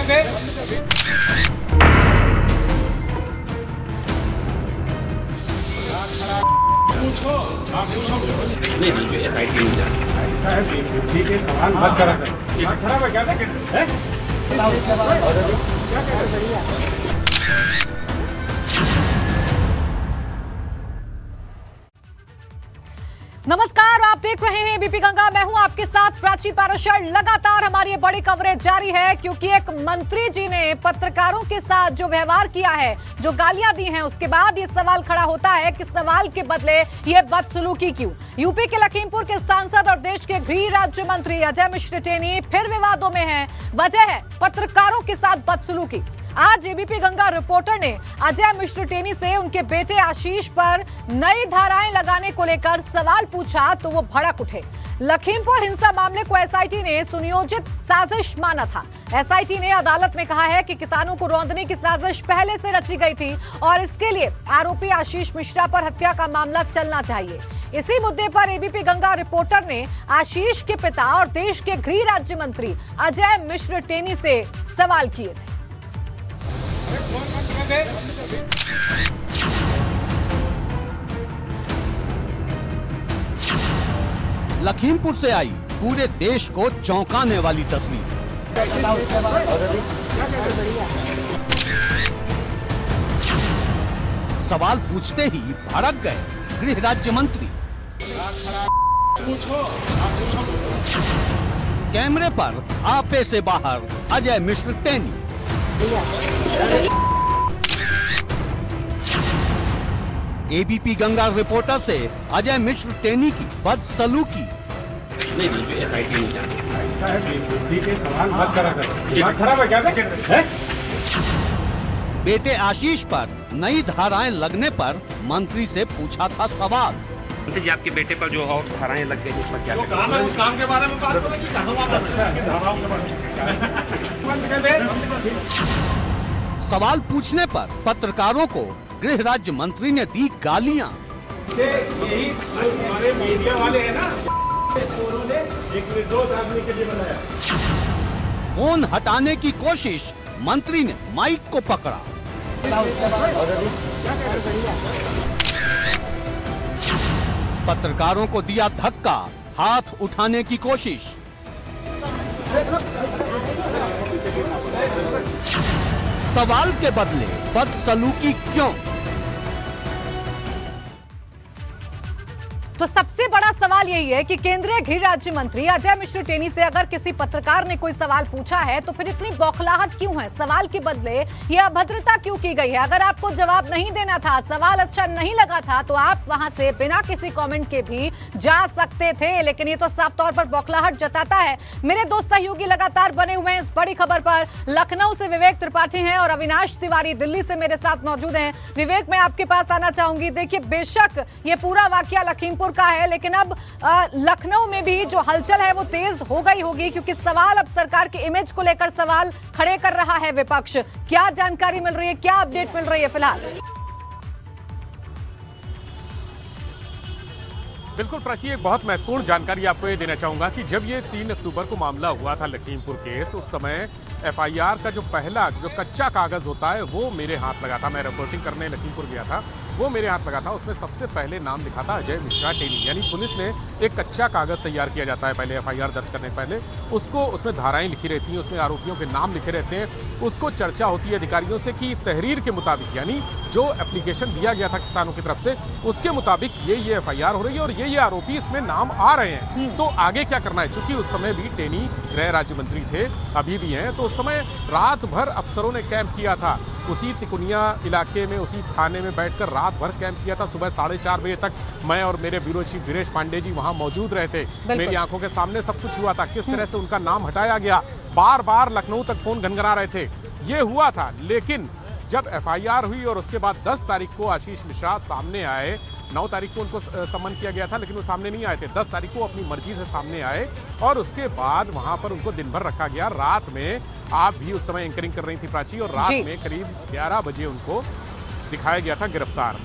नहीं नहीं SIT नहीं जाना। ठीक है, सवाल मत करा कर। खराब है क्या है? नमस्कार, आप देख रहे हैं बीपी गंगा। मैं हूं आपके साथ प्राची पाराशर। लगातार हमारी ये बड़ी कवरेज जारी है क्योंकि एक मंत्री जी ने पत्रकारों के साथ जो व्यवहार किया है, जो गालियां दी हैं, उसके बाद ये सवाल खड़ा होता है कि सवाल के बदले ये बदसलूकी क्यों। यूपी के लखीमपुर के सांसद और देश के गृह राज्य मंत्री अजय मिश्र टेनी फिर विवादों में हैं। वजह है पत्रकारों के साथ बदसलूकी। आज एबीपी गंगा रिपोर्टर ने अजय मिश्र टेनी से उनके बेटे आशीष पर नई धाराएं लगाने को लेकर सवाल पूछा तो वो भड़क उठे। लखीमपुर हिंसा मामले को एसआईटी ने सुनियोजित साजिश माना था। एसआईटी ने अदालत में कहा है कि किसानों को रौंदने की साजिश पहले से रची गई थी और इसके लिए आरोपी आशीष मिश्रा पर हत्या का मामला चलना चाहिए। इसी मुद्दे पर एबीपी गंगा रिपोर्टर ने आशीष के पिता और देश के गृह राज्य मंत्री अजय मिश्र टेनी से सवाल किए थे। लखीमपुर से आई पूरे देश को चौंकाने वाली तस्वीर। सवाल पूछते ही भड़क गए गृह राज्य मंत्री। कैमरे पर आपे से बाहर अजय मिश्र टेनी। एबीपी गंगा रिपोर्टर से अजय मिश्र टेनी की बदसलूकी। नहीं नहीं SIT नहीं जाना। ठीक है, सवाल मत करा कर। खराब है क्या है? बेटे आशीष पर नई धाराएं लगने पर मंत्री से पूछा था सवाल। मंत्री जी, आपके बेटे पर जो और धाराएं लग गई, उस पर क्या काम है, उस काम के बारे में बात करो कि कहां धाराओं के बारे में। सवाल पूछने पर पत्रकारों को गृह राज्य मंत्री ने दी गालियां। यही हमारे मीडिया वाले हैं ना, उन्होंने एक निर्दोष आदमी के लिए बनाया। फोन हटाने की कोशिश, मंत्री ने माइक को पकड़ा। पत्रकारों को दिया धक्का, हाथ उठाने की कोशिश। सवाल के बदले बदसलूकी क्यों? तो सबसे बड़ा सवाल यही है कि केंद्रीय गृह राज्य मंत्री अजय मिश्र टेनी से अगर किसी पत्रकार ने कोई सवाल पूछा है तो फिर इतनी बौखलाहट क्यों है? सवाल के बदले ये अभद्रता क्यों की गई है? अगर आपको जवाब नहीं देना था, सवाल अच्छा नहीं लगा था, तो आप वहां से बिना किसी कमेंट के भी जा सकते थे। लेकिन ये तो साफ तौर पर बौखलाहट जताता है। मेरे दो सहयोगी लगातार बने हुए हैं इस बड़ी खबर पर। लखनऊ से विवेक त्रिपाठी हैं और अविनाश तिवारी दिल्ली से मेरे साथ मौजूद हैं। विवेक, मैं आपके पास आना चाहूंगी। देखिए, बेशक ये पूरा वाकया लखीमपुर का है, लेकिन अब लखनऊ में भी जो हलचल है वो तेज हो गई होगी क्योंकि सवाल अब सरकार के इमेज को लेकर सवाल खड़े कर रहा है विपक्ष। क्या जानकारी मिल रही है, क्या अपडेट मिल रही है फिलहाल? बिल्कुल प्राची, एक बहुत महत्वपूर्ण जानकारी आपको ये देना चाहूंगा कि जब ये 3 अक्टूबर को मामला हुआ था लखीमपुर केस, उस समय FIR का जो पहला जो कच्चा कागज होता है वो मेरे हाथ लगा था। मैं रिपोर्टिंग करने लखीमपुर गया था, वो मेरे हाथ लगा था। उसमें सबसे पहले नाम लिखा था अजय मिश्रा टेनी। यानी पुलिस ने एक कच्चा कागज तैयार किया जाता है पहले FIR दर्ज करने से पहले, उसको उसमें धाराएं लिखी रहती हैं, उसमें आरोपियों के नाम लिखे रहते हैं, उसको चर्चा होती है अधिकारियों से कि तहरीर के मुताबिक, यानी जो एप्लीकेशन दिया गया था किसानों की तरफ से, उसके मुताबिक ये FIR हो रही है और ये आरोपी इसमें नाम आ रहे हैं, तो आगे क्या करना है। चूंकि उस समय भी टेनी गृह राज्य मंत्री थे, अभी भी हैं, तो उस समय रात भर अफसरों ने कैंप किया था उसी तिकुनिया इलाके में, उसी थाने में बैठकर रात भर कैंप किया था। सुबह 4:30 बजे तक मैं और मेरे ब्यूरो चीफ वीरेश पांडे जी वहां मौजूद रहे थे। मेरी आंखों के सामने सब कुछ हुआ था, किस तरह से उनका नाम हटाया गया, बार बार लखनऊ तक फोन घनघना रहे थे, ये हुआ था। लेकिन जब FIR हुई और उसके बाद 10 तारीख को आशीष मिश्रा सामने आए, 9 तारीख को उनको सम्मन किया गया था लेकिन वो सामने नहीं आए थे, 10 तारीख को अपनी मर्जी से सामने आए और उसके बाद वहां पर उनको दिन भर रखा गया। रात में आप भी उस समय एंकरिंग कर रही थी प्राची, और रात में करीब 11 बजे उनको दिखाया गया था गिरफ्तार।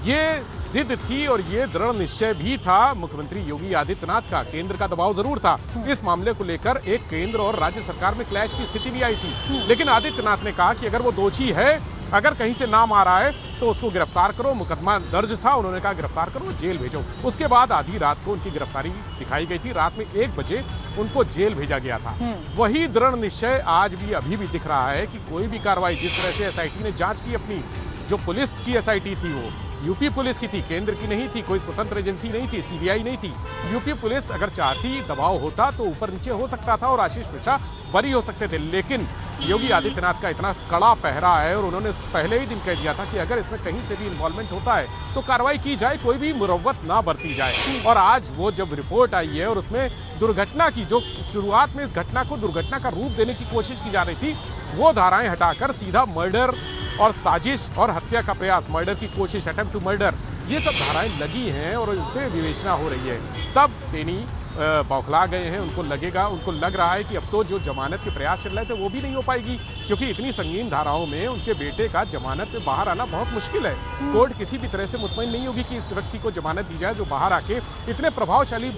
ये जिद थी और ये दृढ़ निश्चय भी था मुख्यमंत्री योगी आदित्यनाथ का। केंद्र का दबाव जरूर था इस मामले को लेकर, एक केंद्र और राज्य सरकार में क्लैश की स्थिति भी आई थी, लेकिन आदित्यनाथ ने कहा कि अगर वो दोषी है, अगर कहीं से नाम आ रहा है तो उसको गिरफ्तार करो। मुकदमा दर्ज था, उन्होंने कहा गिरफ्तार करो, जेल भेजो। उसके बाद आधी रात को उनकी गिरफ्तारी दिखाई गई थी, रात में 1 बजे उनको जेल भेजा गया था। वही दृढ़ निश्चय आज भी अभी भी दिख रहा है कि कोई भी कार्रवाई, जिस तरह से एसआईटी ने जांच की, अपनी जो पुलिस की एसआईटी थी वो यूपी पुलिस की थी, केंद्र की नहीं थी, कोई स्वतंत्र एजेंसी नहीं थी, सीबीआई नहीं थी। यूपी पुलिस अगर चाहती, दबाव होता तो ऊपर नीचे हो सकता था और आशीष मिश्रा बरी हो सकते थे, लेकिन योगी आदित्यनाथ का इतना कड़ा पहरा है और उन्होंने पहले ही दिन कह दिया था कि अगर इसमें कहीं से भी इन्वॉल्वमेंट होता है तो कार्रवाई की जाए, कोई भी मुरव्वत ना बरती जाए। और आज वो जब रिपोर्ट आई है और उसमें दुर्घटना की, जो शुरुआत में इस घटना को दुर्घटना का रूप देने की कोशिश की जा रही थी, वो धाराएं हटाकर सीधा मर्डर और साजिश और हत्या का प्रयास, मर्डर की कोशिश, अटेम्प्ट टू मर्डर, ये सब धाराएं लगी हैं और उन पर विवेचना हो रही है। तब टेनी बौखला गए हैं, उनको लग रहा है कि अब तो जो जमानत के प्रयास चल रहे थे वो भी नहीं हो पाएगी, क्योंकि इतनी संगीन धाराओं में उनके बेटे का जमानत में बाहर आना बहुत मुश्किल है। कोर्ट किसी भी तरह से मुतमईन नहीं होगी कि इस व्यक्ति को जमानत दी जाए, जो बाहर आके इतने प्रभावशाली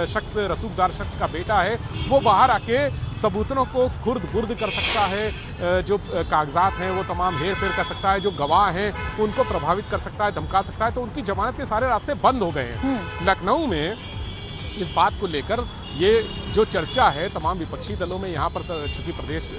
शख्स, रसूखदार शख्स का बेटा है, वो बाहर आके सबूतों को खुर्द बुर्द कर सकता है, जो कागजात हैं वो तमाम हेर फेर कर सकता है, जो गवाह हैं उनको प्रभावित कर सकता है, धमका सकता है, तो उनकी जमानत के सारे रास्ते बंद हो गए हैं। लखनऊ में इस बात को लेकर ये जो चर्चा है तमाम विपक्षी दलों में, यहाँ पर चूंकि प्रदेश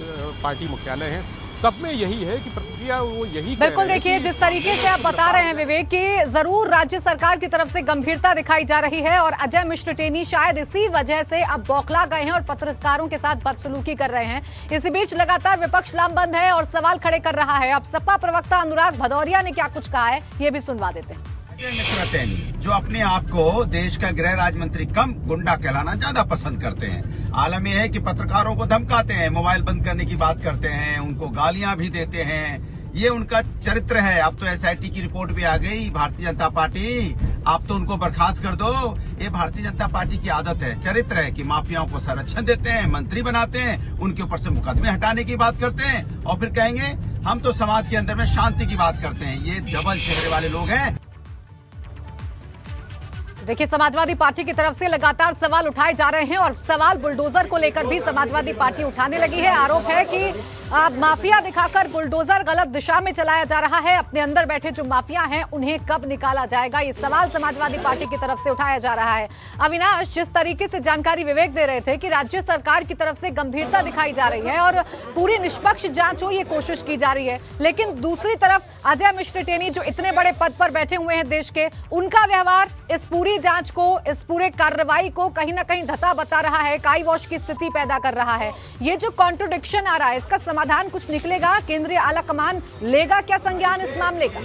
पार्टी मुख्यालय है, सब में यही है कि प्रतिक्रिया वो यही बिल्कुल। देखिए, जिस तरीके से आप बता रहे हैं विवेक कि जरूर राज्य सरकार की तरफ से गंभीरता दिखाई जा रही है और अजय मिश्र टेनी शायद इसी वजह से अब बौखला गए हैं और पत्रकारों के साथ बदसलूकी कर रहे हैं। इसी बीच लगातार विपक्ष लामबंद है और सवाल खड़े कर रहा है। अब सपा प्रवक्ता अनुराग भदौरिया ने क्या कुछ कहा है, ये भी सुनवा देते हैं। मिश्र टेनी जो अपने आप को देश का गृह राज्य मंत्री कम गुंडा कहलाना ज्यादा पसंद करते हैं। आलम यह है कि पत्रकारों को धमकाते हैं, मोबाइल बंद करने की बात करते हैं, उनको गालियां भी देते हैं। ये उनका चरित्र है। अब तो एसआईटी की रिपोर्ट भी आ गई, भारतीय जनता पार्टी आप तो उनको बर्खास्त कर दो। ये भारतीय जनता पार्टी की आदत है, चरित्र है कि माफियाओं को संरक्षण देते हैं, मंत्री बनाते हैं, उनके ऊपर से मुकदमे हटाने की बात करते हैं और फिर कहेंगे हम तो समाज के अंदर में शांति की बात करते हैं। ये डबल चेहरे वाले लोग हैं। देखिए, समाजवादी पार्टी की तरफ से लगातार सवाल उठाए जा रहे हैं और सवाल बुलडोजर को लेकर भी समाजवादी पार्टी उठाने लगी है। आरोप है कि माफिया दिखाकर बुलडोजर गलत दिशा में चलाया जा रहा है। अपने अंदर बैठे जो माफिया हैं उन्हें कब निकाला जाएगा, ये सवाल समाजवादी पार्टी की तरफ से उठाया जा रहा है। अविनाश, जिस तरीके से जानकारी विवेक दे रहे थे कि राज्य सरकार की तरफ से गंभीरता दिखाई जा रही है और पूरी निष्पक्ष जांच हो ये कोशिश की जा रही है, लेकिन दूसरी तरफ अजय मिश्र टेनी जो इतने बड़े पद पर बैठे हुए हैं देश के, उनका व्यवहार इस पूरी जांच को, इस पूरे कार्रवाई को कहीं ना कहीं धता बता रहा है, काई वॉश की स्थिति पैदा कर रहा है। ये जो कॉन्ट्रोडिक्शन आ रहा है, इसका समाधान कुछ निकलेगा? केंद्रीय आला कमान लेगा क्या संज्ञान इस मामले का?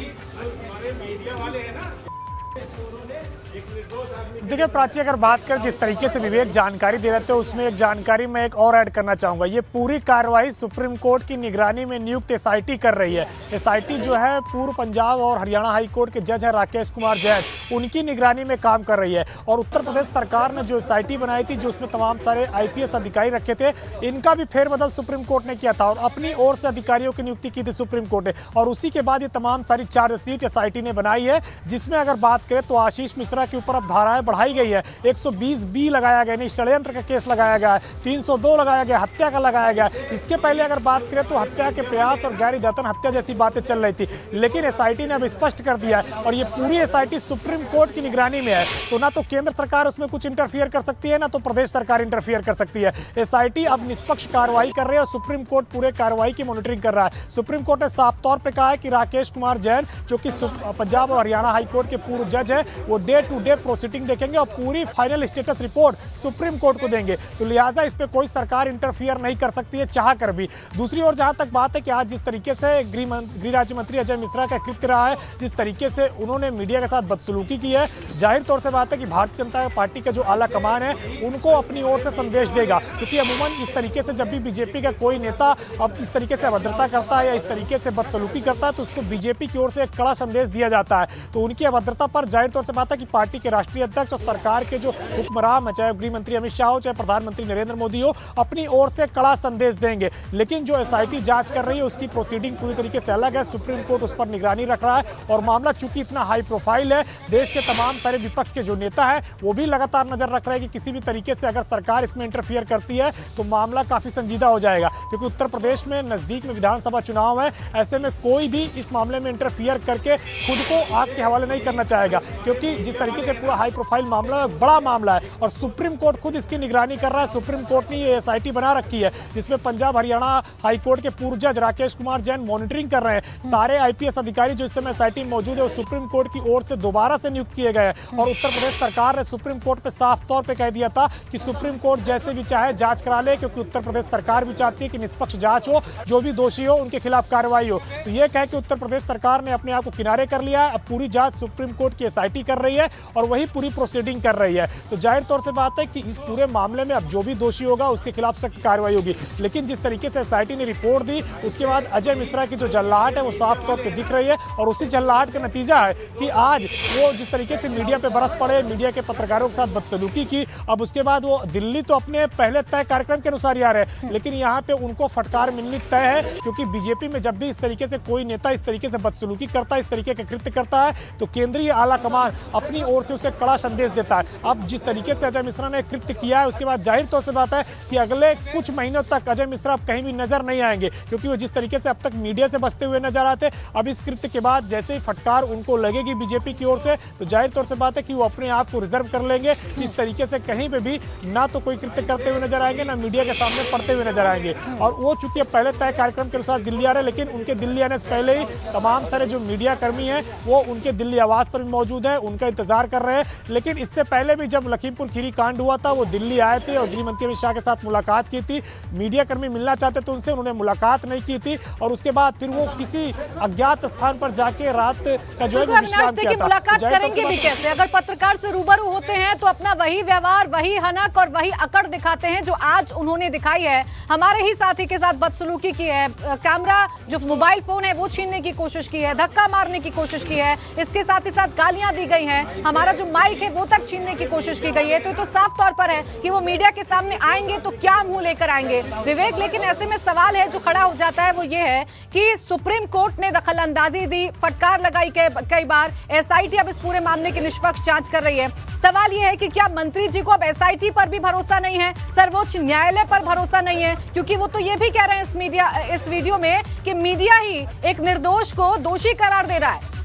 देखिए प्राची, अगर बात करें जिस तरीके से विवेक जानकारी दे रहे थे उसमें एक जानकारी मैं एक और ऐड करना चाहूँगा। ये पूरी कार्रवाई सुप्रीम कोर्ट की निगरानी में नियुक्त एसआईटी कर रही है। एसआईटी जो है पूर्व पंजाब और हरियाणा हाई कोर्ट के जज हैं राकेश कुमार जैन, उनकी निगरानी में काम कर रही है। और उत्तर प्रदेश सरकार ने जो एसआईटी बनाई थी, जो उसमें तमाम सारे IPS अधिकारी रखे थे, इनका भी फेरबदल सुप्रीम कोर्ट ने किया था और अपनी ओर से अधिकारियों की नियुक्ति की थी सुप्रीम कोर्ट ने। और उसी के बाद ये तमाम सारी चार्जशीट एसआईटी ने बनाई है, जिसमें अगर बात करें तो आशीष मिश्रा के ऊपर अब धाराएं बढ़ाई गई है। 120B लगाया गया, नहीं षड्यंत्र का केस लगाया गया है, 302 लगाया गया, हत्या का लगाया गया। इसके पहले अगर बात करें तो हत्या के प्रयास और गैर इरादतन हत्या जैसी बातें चल रही थी, लेकिन एसआईटी ने अब स्पष्ट कर दिया है और ये पूरी एसआईटी सुप्रीम कोर्ट की निगरानी में है। तो ना तो केंद्र सरकार उसमें कुछ इंटरफियर कर सकती है, ना तो प्रदेश सरकार इंटरफियर कर सकती है। एसआईटी अब निष्पक्ष कार्रवाई कर रही है और सुप्रीम कोर्ट पूरे कार्रवाई की मॉनिटरिंग कर रहा है। सुप्रीम कोर्ट ने साफ तौर पर कहा है कि राकेश कुमार जैन, जो कि पंजाब और हरियाणा हाई कोर्ट के पूर्व जज है, वो डे टू डे प्रोसीडिंग देखेंगे और पूरी final status report supreme court को देंगे। तो लिहाजा इस पे कोई सरकार इंटरफियर नहीं कर सकती है, चाह कर भी। दूसरी ओर जहां तक बात है कि आज जिस तरीके से गृह राज्य मंत्री अजय मिश्रा का कृत्य रहा है, जिस तरीके से उन्होंने मीडिया के साथ बदसलूकी की है, जाहिर तौर से बात है कि भारतीय जनता पार्टी का जो आला कमान है उनको अपनी ओर से संदेश देगा। क्योंकि अमूमन इस तरीके से जब भी बीजेपी का कोई नेता अब इस तरीके से अभद्रता करता है या इस तरीके से बदसलूकी करता है, तो उसको बीजेपी की ओर से एक कड़ा संदेश दिया जाता है। तो उनकी अभद्रता पर जाहिर तौर से बात है कि पार्टी के राष्ट्रीय अध्यक्ष और सरकार के जो हुक्मरान, चाहे गृह मंत्री अमित शाह हो, चाहे प्रधानमंत्री नरेंद्र मोदी हो, अपनी ओर से कड़ा संदेश देंगे। लेकिन जो एसआईटी जांच कर रही है उसकी प्रोसीडिंग पूरी तरीके से अलग है। सुप्रीम कोर्ट उस पर निगरानी रख रहा है और मामला चूंकि इतना हाई प्रोफाइल है, देश के तमाम सारे विपक्ष के जो नेता है वो भी लगातार नजर रख रहे हैं कि किसी भी तरीके से अगर सरकार इसमें इंटरफियर करती है तो मामला काफी संजीदा हो जाएगा। क्योंकि उत्तर प्रदेश में नजदीक में विधानसभा चुनाव है, ऐसे में कोई भी इस मामले में इंटरफियर करके खुद को आग के हवाले नहीं करना चाहेगा। क्योंकि जिस तरीके से पूरा हाई प्रोफाइल मामला है, बड़ा मामला है और सुप्रीम कोर्ट खुद इसकी निगरानी कर रहा है। सुप्रीम कोर्ट ने ये एसआईटी बना रखी है जिसमें पंजाब हरियाणा हाई कोर्ट के पूर्व जज राकेश कुमार जैन मॉनिटरिंग कर रहे हैं। सारे आईपीएस अधिकारी जो इस समय एसआईटी में मौजूद है वो सुप्रीम कोर्ट की ओर से दोबारा से नियुक्त किए गए हैं। और उत्तर प्रदेश सरकार ने सुप्रीम कोर्ट पे साफ तौर पे कह दिया था कि सुप्रीम कोर्ट जैसे भी चाहे जांच करा ले, क्योंकि उत्तर प्रदेश सरकार भी चाहती है कि निष्पक्ष जांच हो, जो भी दोषी हो उनके खिलाफ कार्रवाई हो। तो ये कह के उत्तर प्रदेश सरकार ने अपने आप को किनारे कर लिया है। अब पूरी जांच सुप्रीम कोर्ट की एसआईटी कर रही है और वही पूरी प्रोसीडिंग कर रही है। तो जाहिर तौर से बात है कि इस पूरे मामले में अब जो भी दोषी होगा उसके खिलाफ सख्त कार्रवाई होगी। लेकिन जिस तरीके से एसआईटी ने रिपोर्ट दी उसके बाद अजय मिश्रा की जो जल्लाहट है वो साफ तौर पर दिख रही है और उसी जल्लाहट का नतीजा है कि आज वो जिस तरीके से मीडिया पे बरस पड़े, मीडिया के पत्रकारों के साथ बदसलूकी की, अब उसके बाद वो दिल्ली तो अपने पहले तय कार्यक्रम के अनुसार ही आ रहे हैं, लेकिन यहाँ पे उनको फटकार मिलनी तय है। क्योंकि बीजेपी में जब भी इस तरीके से कोई नेता इस तरीके से बदसलूकी करता है, इस तरीके का कृत्य करता है, तो केंद्रीय आला कमान अपनी ओर से उसे कड़ा संदेश देता है। अब जिस तरीके से अजय मिश्रा ने कृत्य किया है उसके बाद जाहिर तौर से बात है कि अगले कुछ महीनों तक अजय मिश्रा अब कहीं भी नजर नहीं आएंगे, क्योंकि वो जिस तरीके से अब तक मीडिया से बचते हुए नजर आते, अब इस कृत्य के बाद जैसे ही फटकार उनको लगेगी बीजेपी की ओर से, तो जाहिर तौर से बात है कि वो अपने आप को रिजर्व कर लेंगे। इस तरीके से कहीं पे भी ना तो कोई कृत्य करते हुए नजर आएंगे, ना मीडिया के सामने पड़ते हुए नजर आएंगे। और वो चूंकि पहले तय कार्यक्रम के अनुसार दिल्ली आ रहे हैं, लेकिन उनके दिल्ली आने से पहले ही तमाम सारे जो मीडिया कर्मी हैं वो उनके दिल्ली आवास पर भी मौजूद है, उनका इंतजार कर रहे हैं। लेकिन इससे पहले भी जब लखीमपुर खीरी कांड हुआ था वो दिल्ली आए थे और गृह मंत्री अमित शाह के साथ मुलाकात की थी। मीडिया कर्मी मिलना चाहते थे उनसे, उन्होंने मुलाकात नहीं की थी और उसके बाद फिर वो किसी अज्ञात स्थान पर जाके रात का जो है विश्राम किया था। मुलाकात करेंगे भी कैसे? अगर पत्रकार से रूबरू होते हैं तो अपना वही व्यवहार, वही हनक और वही अकड़ दिखाते हैं जो आज उन्होंने दिखाई है। हमारे ही साथी के साथ बदसलूकी की है, कैमरा जो मोबाइल फोन है वो छीनने की कोशिश की है, धक्का मारने की कोशिश की है, इसके साथ ही साथ गालियां दी गई हैं, हमारा जो माइक है वो तक छीनने की कोशिश की गई है। तो साफ तौर पर है कि वो मीडिया के सामने आएंगे तो क्या मुंह लेकर आएंगे विवेक। लेकिन ऐसे में सवाल है जो खड़ा हो जाता है वो ये है कि सुप्रीम कोर्ट ने दखल अंदाजी दी, फटकार लगाई कई बार, एसआईटी अब इस पूरे मामले की निष्पक्ष जांच कर रही है। सवाल ये है कि क्या मंत्री जी को अब एसआईटी पर भी भरोसा नहीं है, सर्वोच्च न्यायालय पर भरोसा नहीं है? क्योंकि वो तो ये भी कह रहे हैं इस वीडियो में कि मीडिया ही एक निर्दोष को दोषी करार दे रहा है।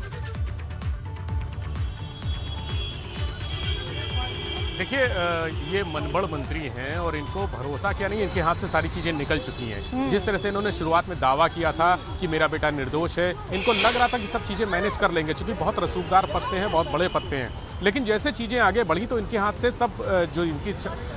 देखिए, ये मनबड़ मंत्री हैं और इनको भरोसा क्या नहीं, इनके हाथ से सारी चीजें निकल चुकी हैं। जिस तरह से इन्होंने शुरुआत में दावा किया था कि मेरा बेटा निर्दोष है, इनको लग रहा था कि सब चीजें मैनेज कर लेंगे, क्योंकि बहुत रसूखदार पत्ते हैं, बहुत बड़े पत्ते हैं। लेकिन जैसे चीजें आगे बढ़ी तो इनके हाथ से सब जो इनकी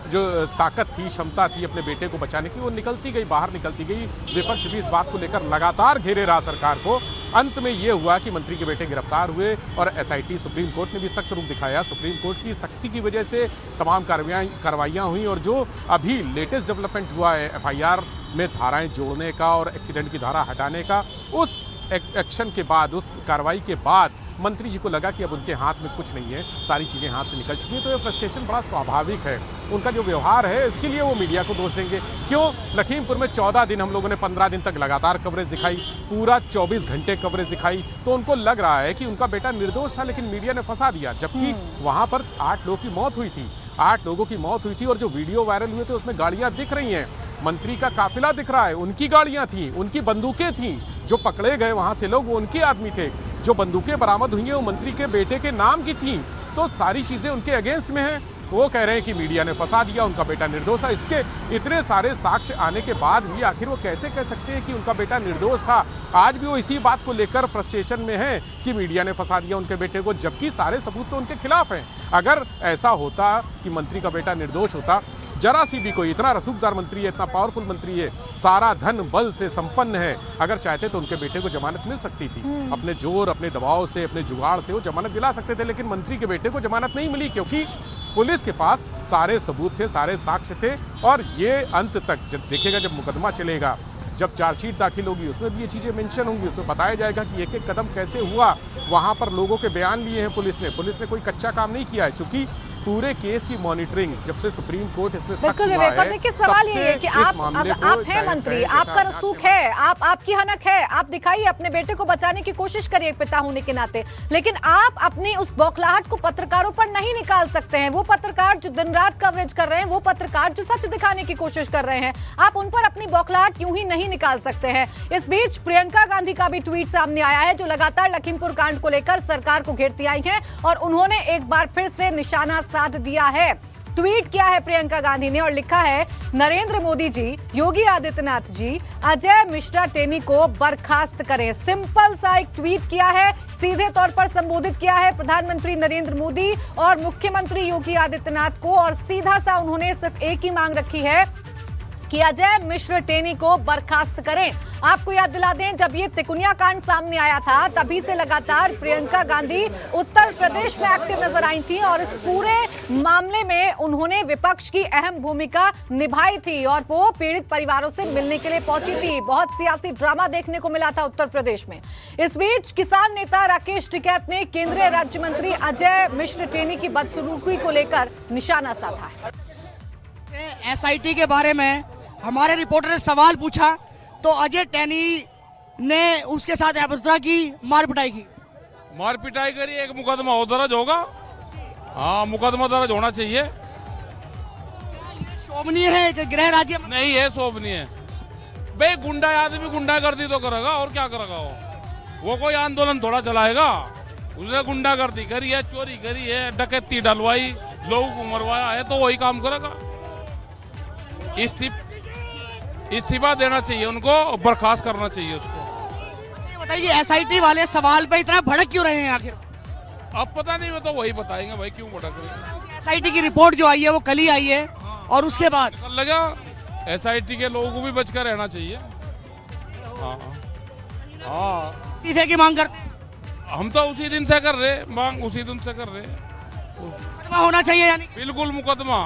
जो ताकत थी, क्षमता थी अपने बेटे को बचाने की, वो निकलती गई, बाहर निकलती गई। विपक्ष भी इस बात को लेकर लगातार घेरे रहा सरकार को। अंत में ये हुआ कि मंत्री के बेटे गिरफ्तार हुए और एसआईटी, सुप्रीम कोर्ट ने भी सख्त रुख दिखाया। सुप्रीम कोर्ट की सख्ती की वजह से तमाम कार्रवाइयाँ हुई और जो अभी लेटेस्ट डेवलपमेंट हुआ है एफआईआर में धाराएं जोड़ने का और एक्सीडेंट की धारा हटाने का, उस एक्शन के बाद, उस कार्रवाई के बाद मंत्री जी को लगा कि अब उनके हाथ में कुछ नहीं है, सारी चीज़ें हाथ से निकल चुकी हैं। तो ये फ्रस्ट्रेशन बड़ा स्वाभाविक है। उनका जो व्यवहार है इसके लिए वो मीडिया को दोष देंगे। क्यों? लखीमपुर में 14 दिन हम लोगों ने 15 दिन तक लगातार कवरेज दिखाई, पूरा 24 घंटे कवरेज दिखाई, तो उनको लग रहा है कि उनका बेटा निर्दोष था, लेकिन मीडिया ने फंसा दिया। जबकि वहाँ पर 8 लोगों की मौत हुई थी, 8 लोगों की मौत हुई थी और जो वीडियो वायरल हुए थे उसमें गाड़ियाँ दिख रही हैं, मंत्री का काफिला दिख रहा है, उनकी गाड़ियां थी, उनकी बंदूकें थी, जो पकड़े गए वहां से लोग वो उनके आदमी थे, जो बंदूकें बरामद हुई हैं वो मंत्री के बेटे के नाम की थी। तो सारी चीजें उनके अगेंस्ट में हैं। वो कह रहे हैं कि मीडिया ने फंसा दिया, उनका बेटा निर्दोष है। इसके इतने सारे साक्ष्य आने के बाद भी आखिर वो कैसे कह सकते हैं कि उनका बेटा निर्दोष था? आज भी वो इसी बात को लेकर फ्रस्ट्रेशन में है कि मीडिया ने फंसा दिया उनके बेटे को, जबकि सारे सबूत तो उनके खिलाफ हैं। अगर ऐसा होता कि मंत्री का बेटा निर्दोष होता, जरा सी भी कोई, इतना रसूखदार मंत्री है, इतना पावरफुल मंत्री है, सारा धन बल से संपन्न है, अगर चाहते तो उनके बेटे को जमानत मिल सकती थी। अपने जोर, अपने दबाव से, अपने जुगाड़ से वो जमानत दिला सकते थे, लेकिन मंत्री के बेटे को जमानत नहीं मिली क्योंकि पुलिस के पास सारे सबूत थे, सारे साक्ष्य थे। और ये अंत तक जब देखेगा, जब मुकदमा चलेगा, जब चार्जशीट दाखिल होगी उसमें भी ये चीज़ें मेंशन होंगी, उसमें बताया जाएगा कि एक एक कदम कैसे हुआ। वहाँ पर लोगों के बयान लिए हैं पुलिस ने कोई कच्चा काम नहीं किया है, चूंकि पूरे केस की मॉनिटरिंग जब से सुप्रीम कोर्ट इसमें सख्त हुआ है, देखिए सवाल ये है कि आप हैं मंत्री, आपका रसूख है, आपकी हनक है, आप दिखाइए, अपने बेटे को बचाने की कोशिश करिए पिता होने के नाते, लेकिन आप अपनी उस बौखलाहट को पत्रकारों पर नहीं निकाल सकते हैं। वो पत्रकार जो दिन रात कवरेज कर रहे हैं, वो पत्रकार जो सच दिखाने की कोशिश कर रहे हैं, आप उन पर अपनी बौखलाहट यूं ही नहीं निकाल सकते हैं। इस बीच प्रियंका गांधी का भी ट्वीट सामने आया है, जो लगातार लखीमपुर कांड को लेकर सरकार को घेरती आई है और उन्होंने एक बार फिर से निशाना साध दिया है। ट्वीट किया है प्रियंका गांधी ने और लिखा है, नरेंद्र मोदी जी, योगी आदित्यनाथ जी, अजय मिश्रा टेनी को बर्खास्त करें। सिंपल सा एक ट्वीट किया है, सीधे तौर पर संबोधित किया है प्रधानमंत्री नरेंद्र मोदी और मुख्यमंत्री योगी आदित्यनाथ को, और सीधा सा उन्होंने सिर्फ एक ही मांग रखी है कि अजय मिश्र टेनी को बर्खास्त करें। आपको याद दिला दें, जब ये तिकुनिया कांड सामने आया था तभी से लगातार प्रियंका गांधी उत्तर प्रदेश में एक्टिव नजर आई थी और इस पूरे मामले में उन्होंने विपक्ष की अहम भूमिका निभाई थी और वो पीड़ित परिवारों से मिलने के लिए पहुंची थी। बहुत सियासी ड्रामा देखने को मिला था उत्तर प्रदेश में। इस बीच किसान नेता राकेश टिकैत ने केंद्रीय राज्य मंत्री अजय मिश्र टेनी की बदसलूकी को लेकर निशाना साधा है। एसआईटी के बारे में हमारे रिपोर्टर ने सवाल पूछा तो अजय टेनी ने उसके साथ अभद्रता की, मार पिटाई की। मार पिटाई करी, एक मुकदमा और दर्ज होगा। हाँ, मुकदमा दर्ज होना चाहिए। शोभनीय है कि गृह राज्य नहीं है, शोभनीय है भाई। गुंडा आदमी गुंडागर्दी तो करेगा और क्या करेगा वो कोई आंदोलन थोड़ा चलाएगा। उसने गुंडागर्दी करी है, चोरी करी है, डकैती डलवाई, लोगों को मरवाया है, तो वही काम करेगा। इस्तीफा देना चाहिए उनको, बर्खास्त करना चाहिए उसको। ये बताइए, एसआईटी वाले सवाल पे इतना भड़क क्यों रहे हैं आखिर? अब पता नहीं, वो तो वही बताएंगे भाई क्यों भड़क रहे हैं। एसआईटी की रिपोर्ट जो आई है वो कल ही आई है और उसके बाद कल लगा। एसआईटी के लोगों को भी बच कर रहना चाहिए। हाँ, इस्तीफे की मांग करते हैं। हम तो उसी दिन से कर रहे मांग, उसी दिन से कर रहे। मुकदमा होना चाहिए यानी? बिल्कुल मुकदमा।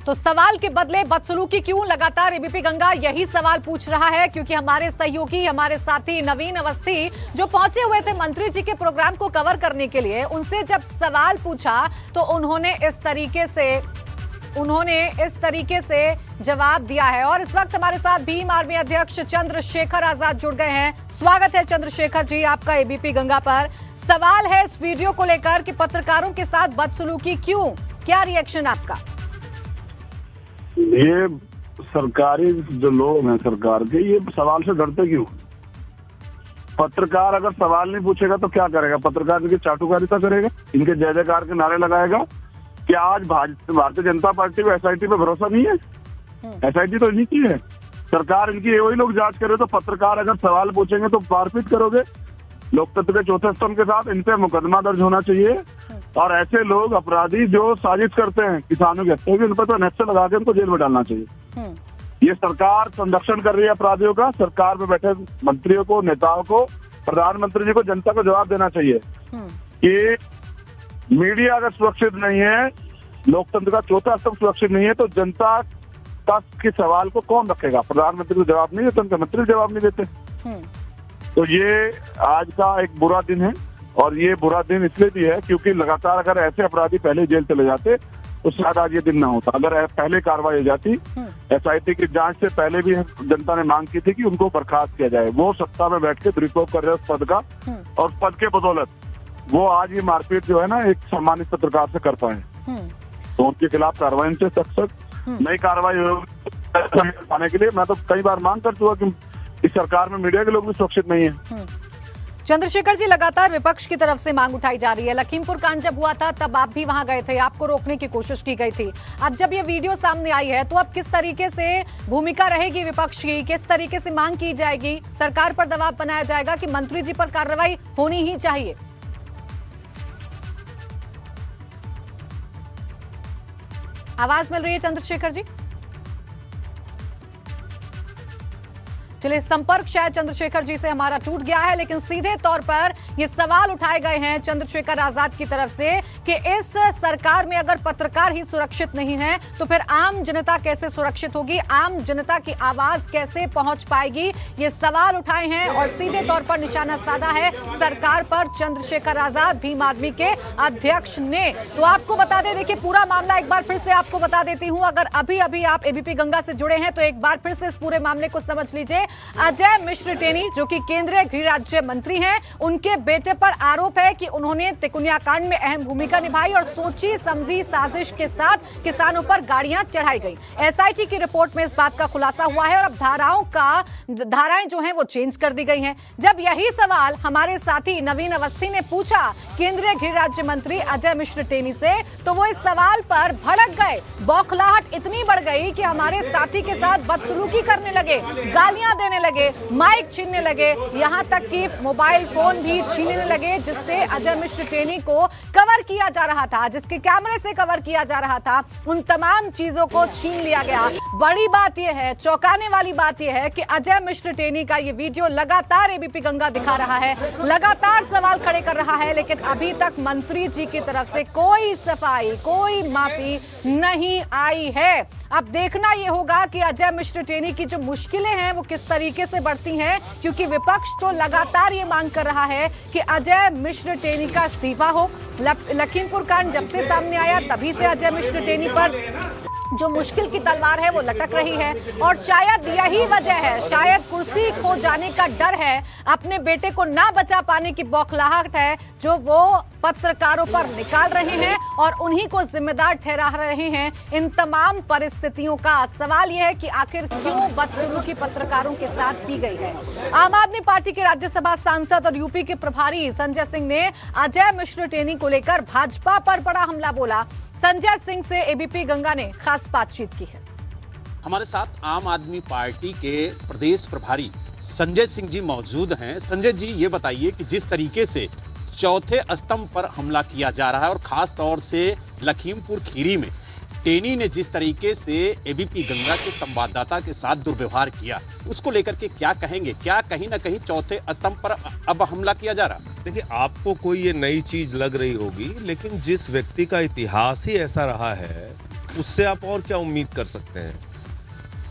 तो सवाल के बदले बदसलूकी क्यों? लगातार एबीपी गंगा यही सवाल पूछ रहा है, क्योंकि हमारे सहयोगी, हमारे साथी नवीन अवस्थी जो पहुंचे हुए थे मंत्री जी के प्रोग्राम को कवर करने के लिए, उनसे जब सवाल पूछा तो उन्होंने इस तरीके से जवाब दिया है। और इस वक्त हमारे साथ भीम आर्मी अध्यक्ष चंद्रशेखर आजाद जुड़ गए हैं। स्वागत है चंद्रशेखर जी आपका एबीपी गंगा पर। सवाल है इस वीडियो को लेकर कि पत्रकारों के साथ बदसलूकी क्यों, क्या रिएक्शन आपका? ये सरकारी जो लोग हैं सरकार के, ये सवाल से डरते क्यों? पत्रकार अगर सवाल नहीं पूछेगा तो क्या करेगा? पत्रकार इनकी चाटुकारिता करेगा, इनके जय जयकार के नारे लगाएगा। क्या आज भारतीय जनता पार्टी को एसआईटी पे भरोसा नहीं है? एसआईटी तो इन्हीं की है, सरकार इनकी, वही लोग जांच करे। तो पत्रकार अगर सवाल पूछेंगे तो मारपीट करोगे? लोकतंत्र के चौथे स्तंभ के साथ इन पे मुकदमा दर्ज होना चाहिए। और ऐसे लोग अपराधी जो साजिश करते हैं किसानों की हत्या की, उन पर तो नेक्स्ट लगा के उनको जेल में डालना चाहिए। ये सरकार संरक्षण कर रही है अपराधियों का। सरकार में बैठे मंत्रियों को, नेताओं को, प्रधानमंत्री जी को, जनता को जवाब देना चाहिए कि मीडिया अगर सुरक्षित नहीं है, लोकतंत्र का चौथा स्तंभ सुरक्षित नहीं है, तो जनता तक के सवाल को कौन रखेगा? प्रधानमंत्री को जवाब नहीं देते, उनके मंत्री जवाब नहीं देते। तो ये आज का एक बुरा दिन है। और ये बुरा दिन इसलिए भी है क्योंकि लगातार अगर ऐसे अपराधी पहले जेल चले जाते तो शायद आज ये दिन ना होता। अगर पहले कार्रवाई हो जाती, एसआईटी की जांच से पहले भी जनता ने मांग की थी कि उनको बर्खास्त किया जाए। वो सत्ता में बैठ के दुरुपयोग कर रहे हैं उस पद का, और उस पद के बदौलत वो आज ये मारपीट जो है ना एक सम्मानित पत्रकार से कर पाए। तो उनके खिलाफ कार्रवाई से सख्त नई कार्रवाई पाने के लिए मैं तो कई बार मांग कर चुका कि इस सरकार में मीडिया के लोग भी सुरक्षित नहीं है। चंद्रशेखर जी, लगातार विपक्ष की तरफ से मांग उठाई जा रही है। लखीमपुर कांड जब हुआ था तब आप भी वहां गए थे, आपको रोकने की कोशिश की गई थी। अब जब ये वीडियो सामने आई है तो अब किस तरीके से भूमिका रहेगी विपक्ष की, किस तरीके से मांग की जाएगी? सरकार पर दबाव बनाया जाएगा कि मंत्री जी पर कार्रवाई होनी ही चाहिए? आवाज मिल रही है चंद्रशेखर जी? चलिए, संपर्क शायद चंद्रशेखर जी से हमारा टूट गया है, लेकिन सीधे तौर पर ये सवाल उठाए गए हैं चंद्रशेखर आजाद की तरफ से कि इस सरकार में अगर पत्रकार ही सुरक्षित नहीं है तो फिर आम जनता कैसे सुरक्षित होगी, आम जनता की आवाज कैसे पहुंच पाएगी, ये सवाल उठाए हैं और सीधे तौर पर निशाना साधा है सरकार पर चंद्रशेखर आजाद, भीम आर्मी के अध्यक्ष ने। तो आपको बता दें, देखिए पूरा मामला एक बार फिर से आपको बता देती हूं, अगर अभी अभी आप एबीपी गंगा से जुड़े हैं तो एक बार फिर से इस पूरे मामले को समझ लीजिए। अजय मिश्र टेनी जो कि केंद्रीय गृह राज्य मंत्री हैं, उनके बेटे पर आरोप है कि उन्होंने तिकुनिया कांड में अहम भूमिका निभाई और सोची समझी साजिश के साथ किसानों पर गाड़ियां चढ़ाई गई। एसआईटी की रिपोर्ट में इस बात का खुलासा हुआ है और अब धाराएं जो हैं वो चेंज कर दी गई हैं। जब यही सवाल हमारे साथी नवीन अवस्थी ने पूछा केंद्रीय गृह राज्य मंत्री अजय मिश्र टेनी से, तो वो इस सवाल पर भड़क गए। बौखलाहट इतनी बढ़ गई कि हमारे साथी के साथ बदसलूकी करने लगे, गालियां देने लगे, माइक छीनने लगे, यहां तक कि मोबाइल फोन भी छीनने लगे जिससे अजय मिश्र टेनी को कवर किया जा रहा था, जिसके कैमरे से कवर किया जा रहा था, उन तमाम चीजों को छीन लिया गया। बड़ी बात यह है, चौंकाने वाली बात यह है कि अजय मिश्र टेनी का ये वीडियो लगातार एबीपी गंगा दिखा रहा है, लगातार सवाल खड़े कर रहा है, लेकिन अभी तक मंत्री जी की तरफ से कोई सफाई, कोई माफी नहीं आई है। अब देखना यह होगा कि अजय मिश्र टेनी की जो मुश्किलें हैं वो किस तरीके से बढ़ती हैं, क्योंकि विपक्ष तो लगातार ये मांग कर रहा है कि अजय मिश्र टेनी का इस्तीफा हो। लखीमपुर कांड जब से सामने आया तभी से अजय मिश्र टेनी पर जो मुश्किल की तलवार है वो लटक रही है और शायद यही वजह है, शायद कुर्सी खो जाने का डर है, अपने बेटे को ना बचा पाने की बौखलाहट है जो वो पत्रकारों पर निकाल रहे हैं और उन्हीं को जिम्मेदार ठहरा रहे हैं इन तमाम परिस्थितियों का। सवाल यह है कि आखिर क्यों बदसलूकी पत्रकारों के साथ की गई है। आम आदमी पार्टी के राज्यसभा सांसद और यूपी के प्रभारी संजय सिंह ने अजय मिश्र टेनी को लेकर भाजपा पर बड़ा हमला बोला। संजय सिंह से एबीपी गंगा ने खास बातचीत की है। हमारे साथ आम आदमी पार्टी के प्रदेश प्रभारी संजय सिंह जी मौजूद हैं। संजय जी, ये बताइए कि जिस तरीके से चौथे स्तंभ पर हमला किया जा रहा है और खास तौर से लखीमपुर खीरी में टेनी ने जिस तरीके से एबीपी गंगा के संवाददाता के साथ दुर्व्यवहार किया, उसको लेकर के क्या कहेंगे? क्या कहीं ना कहीं चौथे स्तंभ पर अब हमला किया जा रहा? देखिए, आपको कोई ये नई चीज लग रही होगी, लेकिन जिस व्यक्ति का इतिहास ही ऐसा रहा है उससे आप और क्या उम्मीद कर सकते हैं।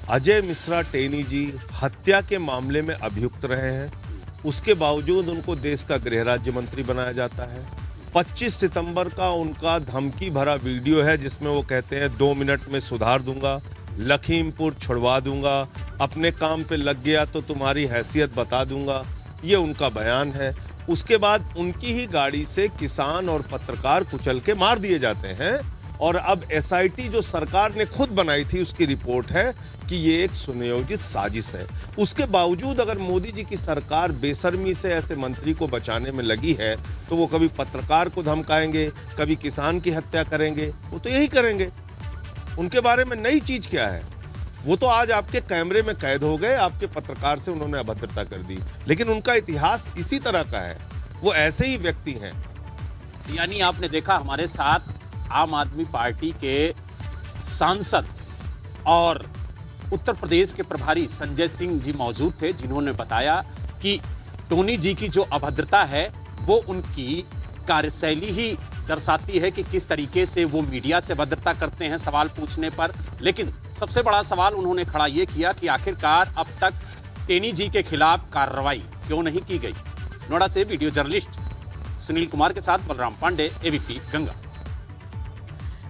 अजय मिश्रा टेनी जी हत्या के मामले में अभियुक्त रहे हैं, उसके बावजूद उनको देश का गृह राज्य मंत्री बनाया जाता है। 25 सितंबर का उनका धमकी भरा वीडियो है जिसमें वो कहते हैं 2 मिनट में सुधार दूंगा, लखीमपुर छुड़वा दूंगा, अपने काम पे लग गया तो तुम्हारी हैसियत बता दूंगा, ये उनका बयान है। उसके बाद उनकी ही गाड़ी से किसान और पत्रकार कुचल के मार दिए जाते हैं और अब एसआईटी जो सरकार ने खुद बनाई थी उसकी रिपोर्ट है कि ये एक सुनियोजित साजिश है। उसके बावजूद अगर मोदी जी की सरकार बेशर्मी से ऐसे मंत्री को बचाने में लगी है तो वो कभी पत्रकार को धमकाएंगे, कभी किसान की हत्या करेंगे, वो तो यही करेंगे। उनके बारे में नई चीज क्या है? वो तो आज आपके कैमरे में कैद हो गए, आपके पत्रकार से उन्होंने अभद्रता कर दी, लेकिन उनका इतिहास इसी तरह का है, वो ऐसे ही व्यक्ति हैं। यानी आपने देखा हमारे साथ आम आदमी पार्टी के सांसद और उत्तर प्रदेश के प्रभारी संजय सिंह जी मौजूद थे, जिन्होंने बताया कि टोनी जी की जो अभद्रता है वो उनकी कार्यशैली ही दर्शाती है कि किस तरीके से वो मीडिया से अभद्रता करते हैं सवाल पूछने पर। लेकिन सबसे बड़ा सवाल उन्होंने खड़ा ये किया कि आखिरकार अब तक टेनी जी के खिलाफ कार्रवाई क्यों नहीं की गई। नोएडा से वीडियो जर्नलिस्ट सुनील कुमार के साथ बलराम पांडे, एबीपी गंगा।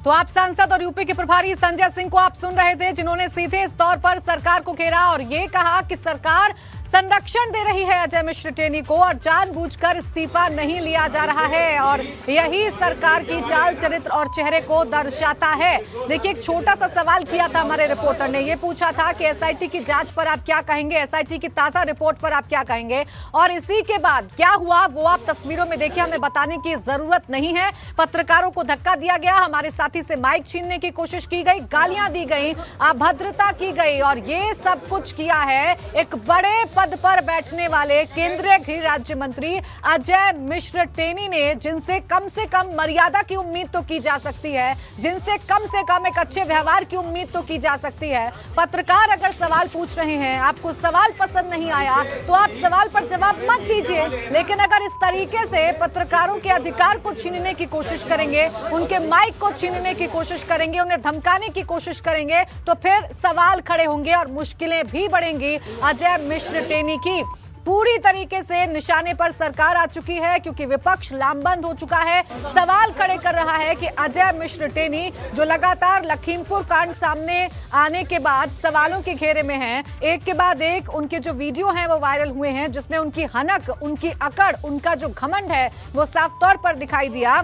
तो आप सांसद और यूपी के प्रभारी संजय सिंह को आप सुन रहे थे, जिन्होंने सीधे तौर पर सरकार को घेरा और ये कहा कि सरकार संरक्षण दे रही है अजय मिश्र टेनी को और जानबूझकर इस्तीफा नहीं लिया जा रहा है और यही सरकार की चाल चरित्र और चेहरे को दर्शाता है। देखिए, एक छोटा सा सवाल किया था हमारे रिपोर्टर ने, ये पूछा था कि एसआईटी की जांच पर आप क्या कहेंगे, एसआईटी की ताजा रिपोर्ट पर आप क्या कहेंगे, और इसी के बाद क्या हुआ वो आप तस्वीरों में देखिए, हमें बताने की जरूरत नहीं है। पत्रकारों को धक्का दिया गया, हमारे साथी से माइक छीनने की कोशिश की गई, गालियां दी गई, अभद्रता की गई और ये सब कुछ किया है एक बड़े पद पर बैठने वाले केंद्रीय गृह राज्य मंत्री अजय मिश्र टेनी ने, जिनसे कम से कम मर्यादा की उम्मीद तो की जा सकती है, जिनसे कम से कम एक अच्छे व्यवहार की उम्मीद तो की जा सकती है। पत्रकार अगर सवाल पूछ रहे हैं, आपको सवाल पसंद नहीं आया तो आप सवाल पर जवाब मत दीजिए, लेकिन अगर इस तरीके से पत्रकारों के अधिकार को छीनने की कोशिश करेंगे, उनके माइक को छीनने की कोशिश करेंगे, उन्हें धमकाने की कोशिश करेंगे, तो फिर सवाल खड़े होंगे और मुश्किलें भी बढ़ेंगी। अजय मिश्र टेनी की पूरी तरीके से निशाने पर सरकार आ चुकी है, क्योंकि विपक्ष लामबंद हो चुका है। सवाल खड़े कर रहा है कि अजय मिश्र टेनी जो लगातार लखीमपुर कांड सामने आने के बाद सवालों के घेरे में हैं, एक के बाद एक उनके जो वीडियो हैं वो वायरल हुए हैं, जिसमें उनकी हनक, उनकी अकड़, उनका जो घमंड है वो साफ तौर पर दिखाई दिया।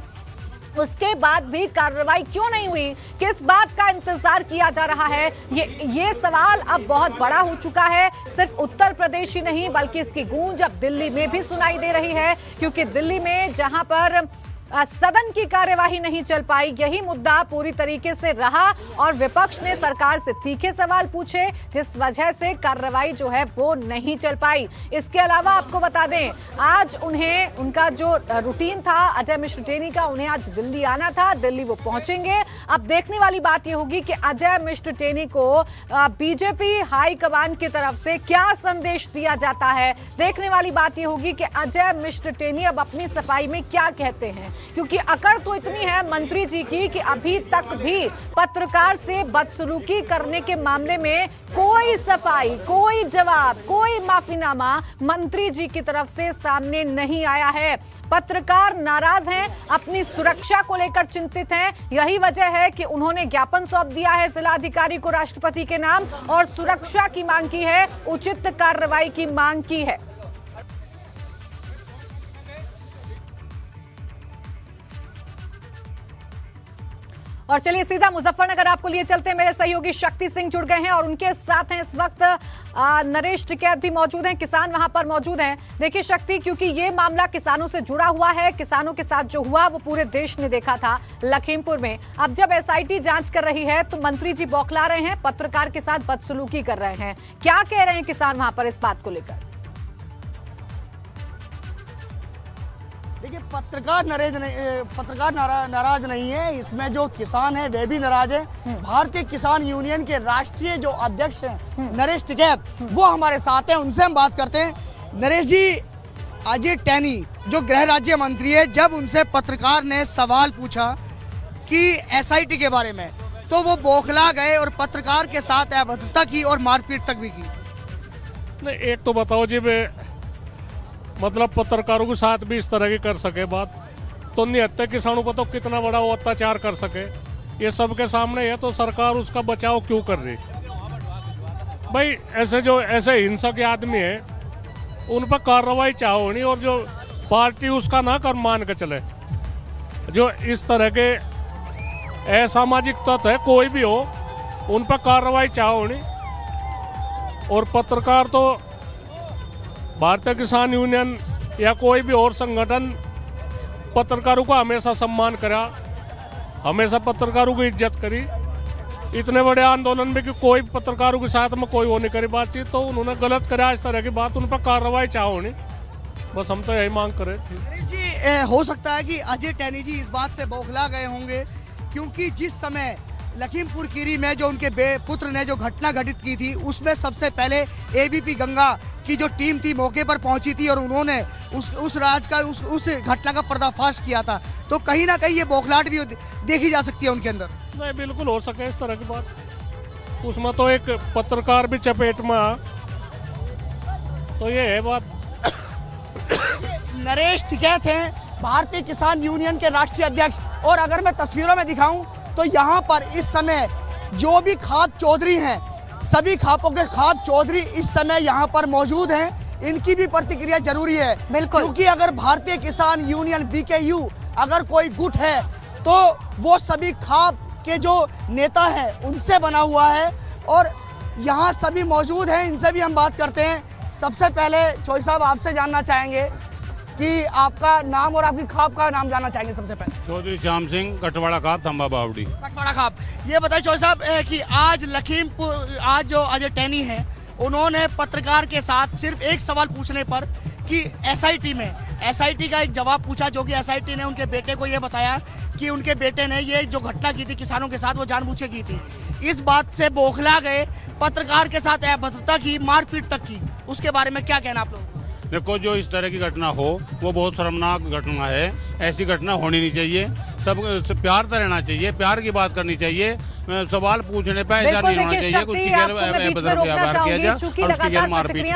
उसके बाद भी कार्रवाई क्यों नहीं हुई, किस बात का इंतजार किया जा रहा है, ये सवाल अब बहुत बड़ा हो चुका है। सिर्फ उत्तर प्रदेश ही नहीं बल्कि इसकी गूंज अब दिल्ली में भी सुनाई दे रही है, क्योंकि दिल्ली में जहां पर सदन की कार्यवाही नहीं चल पाई, यही मुद्दा पूरी तरीके से रहा और विपक्ष ने सरकार से तीखे सवाल पूछे, जिस वजह से कार्रवाई जो है वो नहीं चल पाई। इसके अलावा आपको बता दें, आज उन्हें उनका जो रूटीन था अजय मिश्र टेनी का, उन्हें आज दिल्ली आना था, दिल्ली वो पहुंचेंगे। अब देखने वाली बात ये होगी कि अजय मिश्र टेनी को बीजेपी हाईकमान की तरफ से क्या संदेश दिया जाता है। देखने वाली बात ये होगी कि अजय मिश्र टेनी अब अपनी सफाई में क्या कहते हैं, क्योंकि अकड़ तो इतनी है मंत्री जी की कि अभी तक भी पत्रकार से बदसलूकी करने के मामले में कोई सफाई, कोई जवाब, कोई माफीनामा मंत्री जी की तरफ से सामने नहीं आया है। पत्रकार नाराज हैं, अपनी सुरक्षा को लेकर चिंतित हैं। यही वजह है कि उन्होंने ज्ञापन सौंप दिया है जिलाधिकारी को राष्ट्रपति के नाम और सुरक्षा की मांग की है, उचित कार्रवाई की मांग की है। और चलिए सीधा मुजफ्फरनगर आपको लिए चलते हैं। मेरे सहयोगी शक्ति सिंह जुड़ गए हैं और उनके साथ हैं इस वक्त नरेश टिकैत भी मौजूद हैं, किसान वहां पर मौजूद हैं। देखिए शक्ति, क्योंकि ये मामला किसानों से जुड़ा हुआ है, किसानों के साथ जो हुआ वो पूरे देश ने देखा था लखीमपुर में। अब जब एसआईटी जांच कर रही है तो मंत्री जी बौखला रहे हैं, पत्रकार के साथ बदसलूकी कर रहे हैं। क्या कह रहे हैं किसान वहां पर इस बात को लेकर? देखिए, पत्रकार नाराज नहीं है, इसमें जो किसान है वे भी नाराज है। भारतीय किसान यूनियन के राष्ट्रीय जो अध्यक्ष हैं नरेश टिकैत, वो हमारे साथ हैं, उनसे हम बात करते हैं। नरेश जी, अजय टेनी जो गृह राज्य मंत्री है, जब उनसे पत्रकार ने सवाल पूछा कि एसआईटी के बारे में, तो वो बौखला गए और पत्रकार के साथ अभद्रता की और मारपीट तक भी की। नहीं, एक तो बताओ जी, मतलब पत्रकारों के साथ भी इस तरह की कर सके बात, तो निहत्तर किसानों पर तो कितना बड़ा वो अत्याचार कर सके, ये सबके सामने है। तो सरकार उसका बचाव क्यों कर रही? भाई ऐसे हिंसक आदमी है, उन पर कार्रवाई चाहो नहीं, और जो पार्टी उसका ना कर मान के चले। जो इस तरह के असामाजिक तत्व है, कोई भी हो, उन पर कार्रवाई चाहो नहीं। और पत्रकार तो भारतीय किसान यूनियन या कोई भी और संगठन पत्रकारों का हमेशा सम्मान करा, हमेशा पत्रकारों की इज्जत करी। इतने बड़े आंदोलन में कि कोई पत्रकारों के साथ में कोई वो नहीं करी बातचीत, तो उन्होंने गलत करा इस तरह की बात, उन पर कार्रवाई चाहो नहीं। बस हम तो यही मांग करें जी। हो सकता है कि अजय टेनी जी इस बात से बौखला गए होंगे, क्योंकि जिस समय लखीमपुर खीरी में जो उनके पुत्र ने जो घटना घटित की थी, उसमें सबसे पहले एबीपी गंगा की जो टीम थी मौके पर पहुंची थी और उन्होंने उस घटना का पर्दाफाश किया था। तो कहीं ना कहीं ये बौखलाहट भी देखी जा सकती है उनके अंदर। नहीं, बिल्कुल हो सके इस तरह की बात। उसमें तो एक पत्रकार भी चपेट में आ, तो ये है बात। नरेश टिकैत हैं भारतीय किसान यूनियन के राष्ट्रीय अध्यक्ष, और अगर मैं तस्वीरों में दिखाऊं तो यहाँ पर इस समय जो भी खाद चौधरी हैं, सभी खापों के खाद चौधरी इस समय यहाँ पर मौजूद हैं। इनकी भी प्रतिक्रिया जरूरी है, बिल्कुल, क्योंकि अगर भारतीय किसान यूनियन बीकेयू अगर कोई गुट है तो वो सभी खाप के जो नेता हैं उनसे बना हुआ है, और यहाँ सभी मौजूद हैं। इनसे भी हम बात करते हैं। सबसे पहले चौधरी साहब, आपसे जानना चाहेंगे कि आपका नाम और आपकी खाप का नाम जानना चाहेंगे। सबसे पहले चौधरी श्याम सिंह, कटवाड़ा खाप, तंबा बावड़ी। कटवाड़ा खाप। ये बताइए चौधरी साहब कि आज लखीमपुर, आज जो अजय टेनी है उन्होंने पत्रकार के साथ सिर्फ एक सवाल पूछने पर कि एसआईटी का एक जवाब पूछा, जो कि एसआईटी ने उनके बेटे को ये बताया कि उनके बेटे ने ये जो घटना की थी किसानों के साथ वो जानबूझ के की थी। इस बात से बौखला गए, पत्रकार के साथ अभद्रता की, मारपीट तक की। उसके बारे में क्या कहना आप लोग? देखो, जो इस तरह की घटना हो वो बहुत शर्मनाक घटना है। ऐसी घटना होनी नहीं चाहिए। सब प्यार से रहना चाहिए, प्यार की बात करनी चाहिए। सवाल पूछने पर ऐसा नहीं होना चाहिए कि उसकी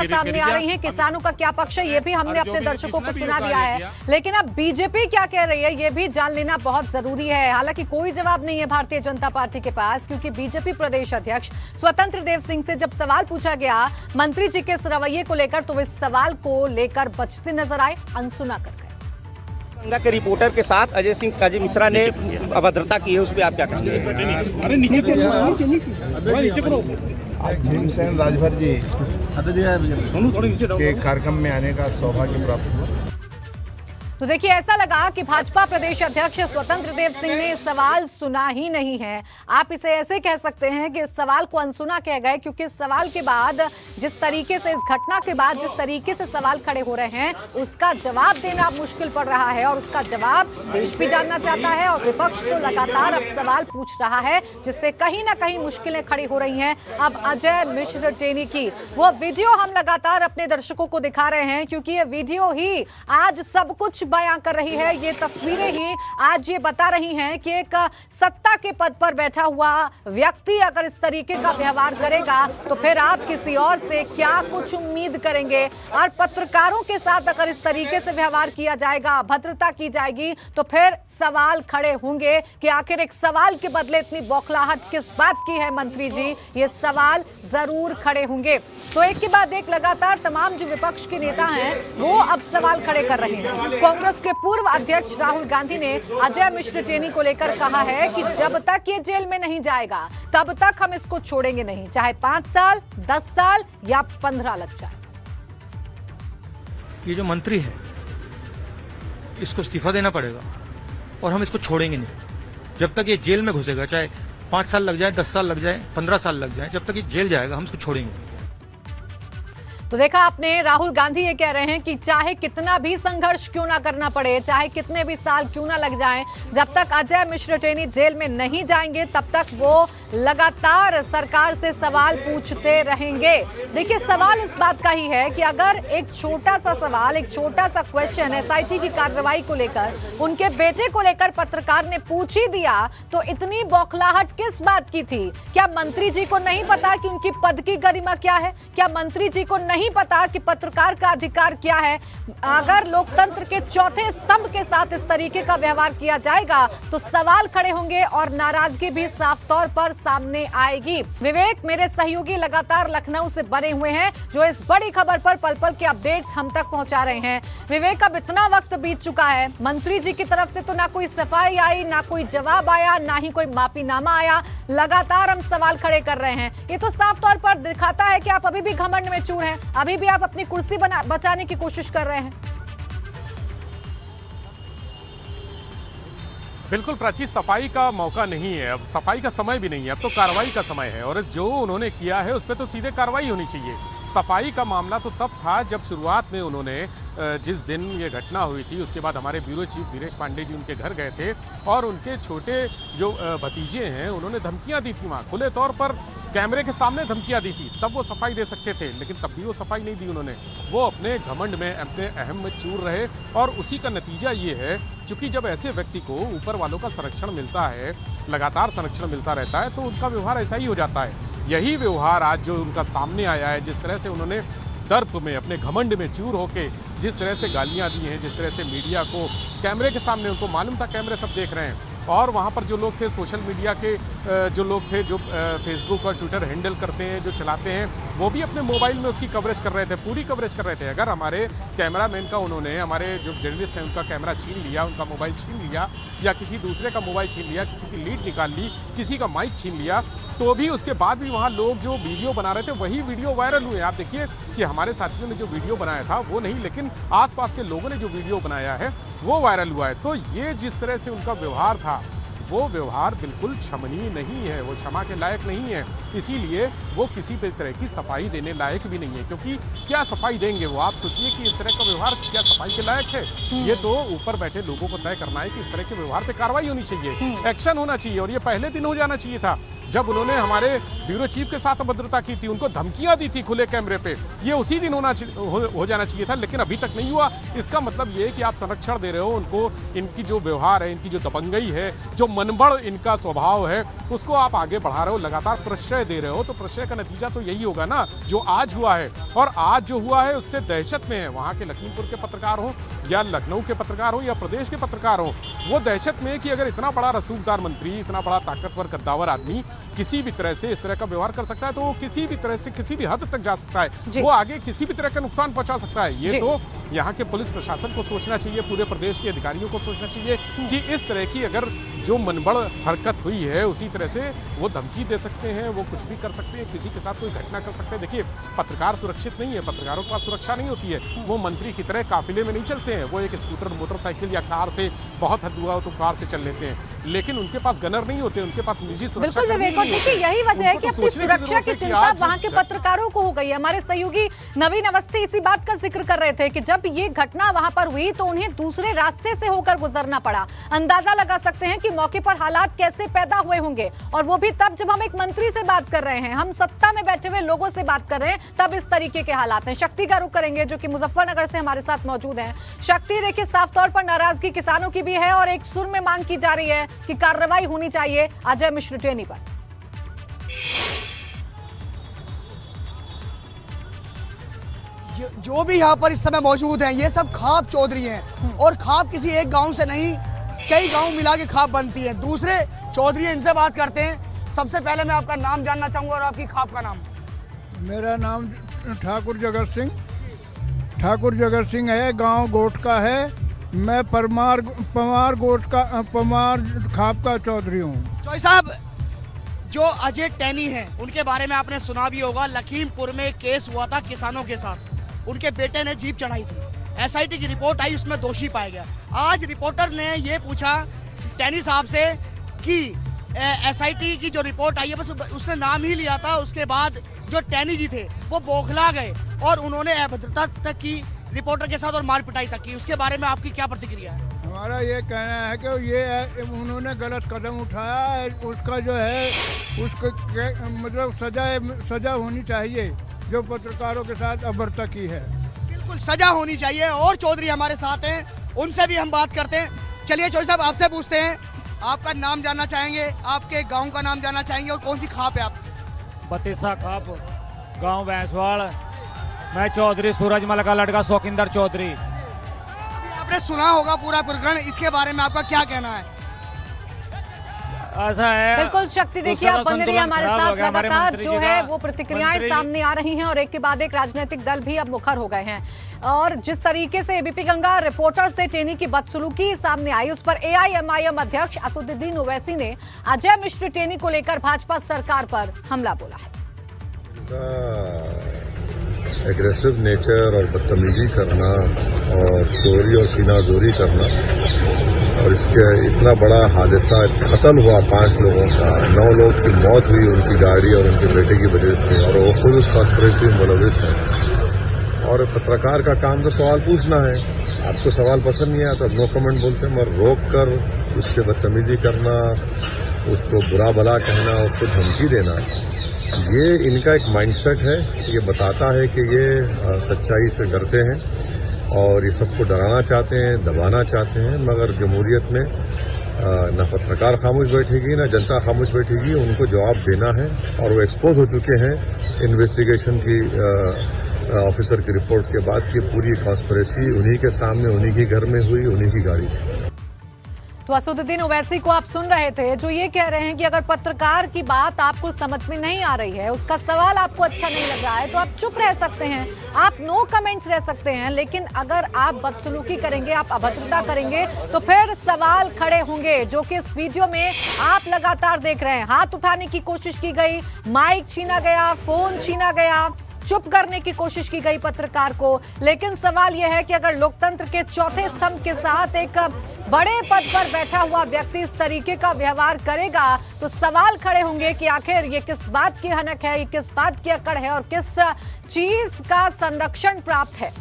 सामने आ रही है। किसानों का क्या पक्ष है ये भी हमने अपने दर्शकों को सुना दिया है, लेकिन अब बीजेपी क्या कह रही है ये भी जान लेना बहुत जरूरी है। हालांकि कोई जवाब नहीं है भारतीय जनता पार्टी के पास, क्योंकि बीजेपी प्रदेश अध्यक्ष स्वतंत्र देव सिंह से जब सवाल पूछा गया मंत्री जी के इस रवैये को लेकर, तो इस सवाल को लेकर बचते नजर आए, अनसुना कर गए। गंगा के रिपोर्टर के साथ अजय मिश्रा ने अभद्रता की है, उस पर आप क्या कहेंगे? आज भीमसेन राजभर जी के कार्यक्रम में आने का सौभाग्य प्राप्त हुआ। तो देखिए, ऐसा लगा कि भाजपा प्रदेश अध्यक्ष स्वतंत्र देव सिंह ने सवाल सुना ही नहीं है। आप इसे ऐसे कह सकते हैं कि इस सवाल को अनसुना कह गए, क्योंकि इस सवाल के बाद जिस तरीके से, इस घटना के बाद जिस तरीके से सवाल खड़े हो रहे हैं, उसका जवाब देना मुश्किल पड़ रहा है। और उसका जवाब देश भी जानना चाहता है और विपक्ष तो लगातार अब सवाल पूछ रहा है, जिससे कहीं ना कहीं मुश्किलें खड़ी हो रही हैं। अब अजय मिश्र टेनी की वो वीडियो हम लगातार अपने दर्शकों को दिखा रहे हैं, क्योंकि ये वीडियो ही आज सब कुछ बयां कर रही है। ये तस्वीरें ही आज ये बता रही हैं कि एक सत्ता के पद पर बैठा हुआ व्यक्ति अगर इस तरीके का व्यवहार करेगा तो फिर आप किसी और से क्या कुछ उम्मीद करेंगे। और पत्रकारों के साथ अगर इस तरीके से व्यवहार किया जाएगा, अभद्रता की जाएगी, तो फिर सवाल खड़े होंगे कि आखिर एक सवाल के बदले इतनी बौखलाहट किस बात की है मंत्री जी। ये सवाल जरूर खड़े होंगे। तो एक के बाद एक लगातार तमाम जो विपक्ष के नेता हैं वो अब सवाल खड़े कर रहे हैं। कांग्रेस के पूर्व अध्यक्ष राहुल गांधी ने अजय मिश्र टेनी को लेकर कहा है कि जब तक ये जेल में नहीं जाएगा तब तक हम इसको छोड़ेंगे नहीं, चाहे 5 साल, 10 साल या 15 लग जाए। ये जो मंत्री है इसको इस्तीफा देना पड़ेगा और हम इसको छोड़ेंगे नहीं। जब तक ये जेल में घुसेगा, चाहे 5 साल लग जाए, 10 साल लग जाए, 15 साल लग जाए, जब तक ये जेल जाएगा हम इसको छोड़ेंगे। तो देखा आपने, राहुल गांधी ये कह रहे हैं कि चाहे कितना भी संघर्ष क्यों ना करना पड़े, चाहे कितने भी साल क्यों ना लग जाएं, जब तक अजय मिश्र टेनी जेल में नहीं जाएंगे तब तक वो लगातार सरकार से सवाल पूछते रहेंगे। देखिए, सवाल इस बात का ही है कि अगर एक छोटा सा सवाल, एक छोटा सा क्वेश्चन एसआईटी की कार्रवाई को लेकर, उनके बेटे को लेकर पत्रकार ने पूछ ही दिया, तो इतनी बौखलाहट किस बात की थी? क्या मंत्री जी को नहीं पता कि उनकी पद की गरिमा क्या है? क्या मंत्री जी को नहीं पता कि पत्रकार का अधिकार क्या है? अगर लोकतंत्र के चौथे स्तंभ के साथ इस तरीके का व्यवहार किया जाएगा तो सवाल खड़े होंगे और नाराजगी भी साफ तौर पर सामने आएगी। विवेक, मेरे सहयोगी लगातार लखनऊ से बने हुए हैं जो इस बड़ी खबर पर पल पल के अपडेट्स हम तक पहुंचा रहे हैं। विवेक, अब इतना वक्त बीत चुका है, मंत्री जी की तरफ से तो ना कोई सफाई आई, ना कोई जवाब आया, ना ही कोई माफीनामा आया, लगातार हम सवाल खड़े कर रहे हैं। ये तो साफ तौर पर दिखाता है कि आप अभी भी घमंड में चूर हैं, अभी भी आप अपनी कुर्सी बचाने की कोशिश कर रहे हैं। बिल्कुल प्राची, सफाई का मौका नहीं है, अब सफाई का समय भी नहीं है, अब तो कार्रवाई का समय है। और जो उन्होंने किया है उस पर तो सीधे कार्रवाई होनी चाहिए। सफाई का मामला तो तब था जब शुरुआत में उन्होंने, जिस दिन ये घटना हुई थी उसके बाद हमारे ब्यूरो चीफ वीरेश पांडे जी उनके घर गए थे और उनके छोटे जो भतीजे हैं उन्होंने धमकियां दी थी, वहाँ खुले तौर पर कैमरे के सामने धमकियां दी थी, तब वो सफाई दे सकते थे, लेकिन तब भी वो सफाई नहीं दी उन्होंने। वो अपने घमंड में, अपने अहम में चूर रहे और उसी का नतीजा ये है, क्योंकि जब ऐसे व्यक्ति को ऊपर वालों का संरक्षण मिलता है, लगातार संरक्षण मिलता रहता है, तो उनका व्यवहार ऐसा ही हो जाता है। यही व्यवहार आज जो उनका सामने आया है, जिस तरह से उन्होंने दर्प में, अपने घमंड में चूर होके जिस तरह से गालियां दी हैं, जिस तरह से मीडिया को कैमरे के सामने, उनको मालूम था कैमरे सब देख रहे हैं, और वहाँ पर जो लोग थे, सोशल मीडिया के जो लोग थे, जो फेसबुक और ट्विटर हैंडल करते हैं, जो चलाते हैं, वो भी अपने मोबाइल में उसकी कवरेज कर रहे थे, पूरी कवरेज कर रहे थे। अगर हमारे कैमरामैन का उन्होंने, हमारे जो जर्नलिस्ट हैं उनका कैमरा छीन लिया, उनका मोबाइल छीन लिया, या किसी दूसरे का मोबाइल छीन लिया, किसी की लीड निकाल ली, किसी का माइक छीन लिया, तो भी उसके बाद भी वहाँ लोग जो वीडियो बना रहे थे वही वीडियो वायरल हुए। आप देखिए कि हमारे साथियों ने जो वीडियो बनाया था वो नहीं, लेकिन आसपास के लोगों ने जो वीडियो बनाया है वो वायरल हुआ है। तो ये जिस तरह से उनका व्यवहार था, वो व्यवहार बिल्कुल क्षमनीय नहीं है, वो क्षमा के लायक नहीं है। इसीलिए वो किसी भी तरह की सफाई देने लायक भी नहीं है, क्योंकि क्या सफाई देंगे वो? आप सोचिए कि इस तरह का व्यवहार क्या सफाई के लायक है? ये तो ऊपर बैठे लोगों को तय करना है कि इस तरह के व्यवहार पे कार्रवाई होनी चाहिए, एक्शन होना चाहिए, और ये पहले दिन हो जाना चाहिए था जब उन्होंने हमारे ब्यूरो चीफ के साथ अभद्रता की थी, उनको धमकियां दी थी खुले कैमरे पे। ये उसी दिन हो जाना चाहिए था, लेकिन अभी तक नहीं हुआ। इसका मतलब ये है कि आप संरक्षण दे रहे हो उनको, इनकी जो व्यवहार है, इनकी जो दबंगई है, जो मनबड़ इनका स्वभाव है, उसको आप आगे बढ़ा रहे हो, लगातार प्रश्रय दे रहे हो। तो प्रश्रय का नतीजा तो यही होगा ना जो आज हुआ है। और आज जो हुआ है उससे दहशत में है वहाँ के लखीमपुर के पत्रकार हो या लखनऊ के पत्रकार हो या प्रदेश के पत्रकार हो, वो दहशत में है कि अगर इतना बड़ा रसूखदार मंत्री, इतना बड़ा ताकतवर कद्दावर आदमी किसी भी तरह से इस तरह का व्यवहार कर सकता है, तो वो किसी भी तरह से किसी भी हद तक जा सकता है, वो आगे किसी भी तरह का नुकसान पहुंचा सकता है। ये तो यहाँ के पुलिस प्रशासन को सोचना चाहिए, पूरे प्रदेश के अधिकारियों को सोचना चाहिए कि इस तरह की अगर जो मनबड़ हरकत हुई है उसी तरह से वो धमकी दे सकते हैं, वो कुछ भी कर सकते हैं, किसी के साथ कोई घटना कर सकते हैं। देखिए, पत्रकार सुरक्षित नहीं है, पत्रकारों के पास सुरक्षा नहीं होती है, वो मंत्री की तरह काफिले में नहीं चलते हैं, वो एक स्कूटर, मोटरसाइकिल या कार से, बहुत हद हुआ तो कार से चल लेते हैं, लेकिन उनके पास गनर नहीं होते, उनके पास निजी सुरक्षा। देखिए, यही वजह है कि अपनी सुरक्षा की चिंता वहाँ के पत्रकारों को हो गई है। हमारे सहयोगी नवीन अवस्थी इसी बात का जिक्र कर रहे थे कि जब ये घटना वहां पर हुई तो उन्हें दूसरे रास्ते से होकर गुजरना पड़ा। अंदाजा लगा सकते हैं कि मौके पर हालात कैसे पैदा हुए होंगे, और वो भी तब जब हम एक मंत्री से बात कर रहे हैं, हम सत्ता में बैठे हुए लोगों से बात कर रहे हैं, तब इस तरीके के हालात हैं। शक्ति का रुख करेंगे जो कि मुजफ्फरनगर से हमारे साथ मौजूद हैं। शक्ति, देखिए, साफ तौर पर नाराजगी किसानों की भी है और एक सुर में मांग की जा रही है कि कार्रवाई होनी चाहिए अजय मिश्र टेनी पर। जो भी यहाँ पर इस समय मौजूद हैं, ये सब खाप चौधरी हैं, और खाप किसी एक गांव से नहीं, कई गांव मिला के खाप बनती है। दूसरे चौधरी, इनसे बात करते हैं। सबसे पहले मैं आपका नाम जानना चाहूंगा और आपकी खाप का नाम। मेरा नाम ठाकुर जगत सिंह है, गांव गोट का है। मैं पमार खाप का चौधरी हूँ। चौधरी साहब, जो अजय टेनी हैं, उनके बारे में आपने सुना भी होगा। लखीमपुर में केस हुआ था किसानों के साथ, उनके बेटे ने जीप चढ़ाई थी, एसआईटी की रिपोर्ट आई, उसमें दोषी पाया गया। आज रिपोर्टर ने ये पूछा टेनी साहब से कि एसआईटी की जो रिपोर्ट आई है, बस उसने नाम ही लिया था, उसके बाद जो टेनी जी थे वो बौखला गए और उन्होंने अभद्रता तक की रिपोर्टर के साथ और मार पिटाई तक की। उसके बारे में आपकी क्या प्रतिक्रिया है? हमारा ये कहना है कि ये उन्होंने गलत कदम उठाया है, उसका जो है उसको मतलब सजा होनी चाहिए, जो पत्रकारों के साथ अभद्रता की है। बिल्कुल सजा होनी चाहिए। और चौधरी हमारे साथ हैं, उनसे भी हम बात करते हैं। चलिए चौधरी साहब, आपसे पूछते हैं, आपका नाम जानना चाहेंगे, आपके गांव का नाम जानना चाहेंगे और कौन सी खाप है आप? बतीसा खाप, गांव भैंसवाड़। मैं चौधरी सूरजमल का लड़का शौकिंदर चौधरी। आपने सुना होगा पूरा प्रकरण, इसके बारे में आपका क्या कहना है? ऐसा है, बिल्कुल शक्ति, देखिए आप बने रहिए हमारे साथ। लगातार जो है वो प्रतिक्रियाएं सामने आ रही हैं और एक के बाद एक राजनीतिक दल भी अब मुखर हो गए हैं। और जिस तरीके से एबीपी गंगा रिपोर्टर से टेनी की बदसलूकी सामने आई, उस पर एआईएमआईएम अध्यक्ष असदुद्दीन ओवैसी ने अजय मिश्र टेनी को लेकर भाजपा सरकार पर हमला बोला है। एग्रेसिव नेचर और बदतमीजी करना और चोरी और सीनाजोरी करना, और इसके इतना बड़ा हादसा, कत्ल हुआ 5 लोगों का, 9 लोग की मौत हुई उनकी गाड़ी और उनके बेटे की वजह से, और वो खुद उस कॉन्स्पिरेसी में मुलविस है। और पत्रकार का काम तो सवाल पूछना है, आपको सवाल पसंद नहीं आया तो नो कमेंट बोलते हैं, मगर रोक कर उससे बदतमीजी करना, उसको बुरा भला कहना, उसको धमकी देना, ये इनका एक माइंडसेट है। ये बताता है कि ये सच्चाई से डरते हैं और ये सबको डराना चाहते हैं, दबाना चाहते हैं। मगर जमहूरियत में न पत्रकार खामोश बैठेगी, न जनता खामोश बैठेगी, उनको जवाब देना है। और वो एक्सपोज हो चुके हैं इन्वेस्टिगेशन की ऑफिसर की रिपोर्ट के बाद कि पूरी कॉन्स्पिरेसी उन्हीं के सामने, उन्हीं के घर में हुई, उन्हीं की गाड़ी थी। तो असदुद्दीन ओवैसी को आप सुन रहे थे, जो ये कह रहे हैं कि अगर पत्रकार की बात आपको समझ में नहीं आ रही है, उसका सवाल आपको अच्छा नहीं लग रहा है, तो आप चुप रह सकते हैं, आप नो कमेंट्स रह सकते हैं। लेकिन अगर आप बदसलूकी करेंगे, आप अभद्रता करेंगे, तो फिर सवाल खड़े होंगे, जो कि इस वीडियो में आप लगातार देख रहे हैं। हाथ उठाने की कोशिश की गई, माइक छीना गया, फोन छीना गया, चुप करने की कोशिश की गई पत्रकार को। लेकिन सवाल यह है कि अगर लोकतंत्र के चौथे स्तंभ के साथ एक बड़े पद पर बैठा हुआ व्यक्ति इस तरीके का व्यवहार करेगा तो सवाल खड़े होंगे कि आखिर ये किस बात की हनक है, ये किस बात की अकड़ है और किस चीज का संरक्षण प्राप्त है।